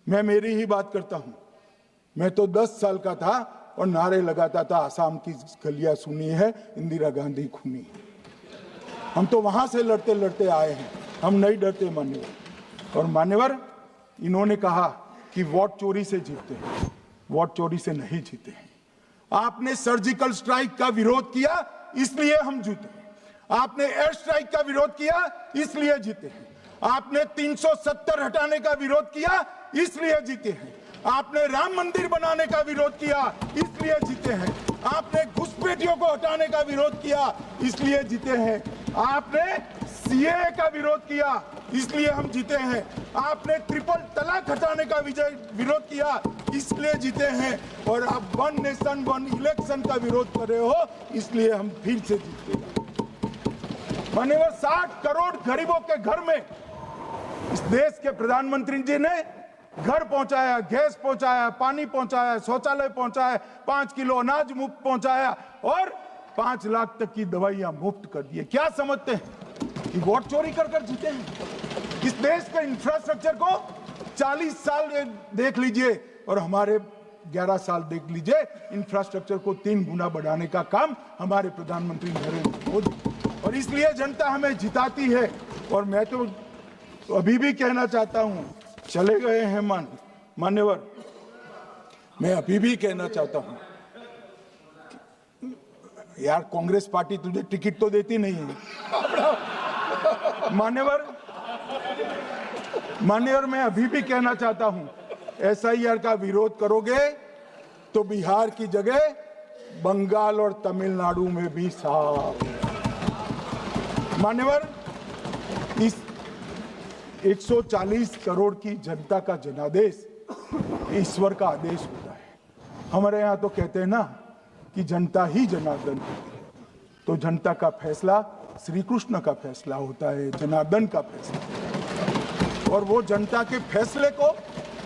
मैं मेरी ही बात करता हूं। मैं तो 10 साल का था और नारे लगाता था, आसाम की गलियां सुनी है, इंदिरा गांधी खूनी है। हम तो वहां से लड़ते लड़ते आए हैं, हम नहीं डरते मान्यवर। और मान्यवर, इन्होंने कहा कि वोट चोरी से जीतते हैं। वोट चोरी से नहीं जीते हैं। आपने सर्जिकल स्ट्राइक का विरोध किया, इसलिए हम जीते। आपने एयर स्ट्राइक का विरोध किया, इसलिए जीते हैं। आपने 370 हटाने का विरोध किया, इसलिए जीते हैं। आपने राम मंदिर बनाने का विरोध किया, इसलिए जीते हैं। आपने घुसपैठियों को हटाने का विरोध किया, इसलिए जीते हैं। आपने सीएए का विरोध किया, इसलिए हम जीते हैं। आपने ट्रिपल तलाक हटाने का विरोध किया, इसलिए जीते हैं। और आप 1 नेशन 1 इलेक्शन का विरोध कर रहे हो, इसलिए हम फिर से जीते हैं। माननीय 60 करोड़ गरीबों के घर में इस देश के प्रधानमंत्री जी ने घर पहुंचाया, गैस पहुंचाया, पानी पहुंचाया, शौचालय पहुंचाया, 5 किलो अनाज मुफ्त पहुंचाया, और 5 लाख तक की दवाइयां मुफ्त कर दी। क्या समझते हैं कि वोट चोरी कर कर जीते हैं? इस देश के इंफ्रास्ट्रक्चर को 40 साल देख लीजिए और हमारे 11 साल देख लीजिए, इंफ्रास्ट्रक्चर को 3 गुना बढ़ाने का काम हमारे प्रधानमंत्री नरेंद्र मोदी, और इसलिए जनता हमें जिताती है। और मैं तो अभी भी कहना चाहता हूं, चले गए हैं मान्यवर, मैं अभी भी कहना चाहता हूं, यार कांग्रेस पार्टी तुझे टिकट तो देती नहीं है मान्यवर। मैं अभी भी कहना चाहता हूं, एसआईआर का विरोध करोगे तो बिहार की जगह बंगाल और तमिलनाडु में भी साफ। मान्यवर, 140 करोड़ की जनता का जनादेश ईश्वर का आदेश होता है। हमारे यहाँ तो कहते हैं ना कि जनता ही जनार्दन होती है। तो जनता का फैसला श्री कृष्ण का फैसला होता है, जनार्दन का फैसला। और वो जनता के फैसले को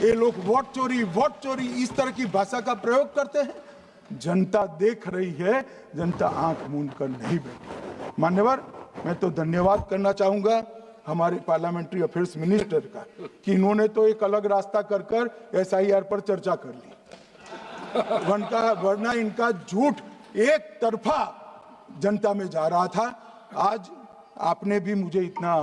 ये लोग वोट चोरी इस तरह की भाषा का प्रयोग करते हैं। जनता देख रही है, जनता आंख मूंद कर नहीं बैठी। मान्यवर, मैं तो धन्यवाद करना चाहूंगा हमारे पार्लियामेंट्री अफेयर्स मिनिस्टर का कि इन्होंने तो एक अलग रास्ता कर SIR पर चर्चा कर ली। वरना इनका झूठ एक तरफा जनता में जा रहा था। आज आपने भी मुझे इतना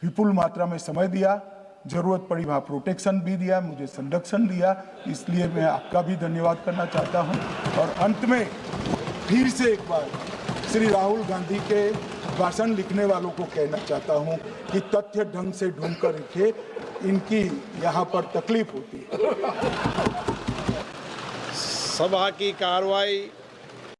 विपुल मात्रा में समय दिया, जरूरत पड़ी वहाँ प्रोटेक्शन भी दिया, मुझे संरक्षण दिया, इसलिए मैं आपका भी धन्यवाद करना चाहता हूँ। और अंत में फिर से एक बार श्री राहुल गांधी के भाषण लिखने वालों को कहना चाहता हूँ कि तथ्य ढंग से ढूंढ कर लिखे, इनकी यहाँ पर तकलीफ होती है। सभा की कार्रवाई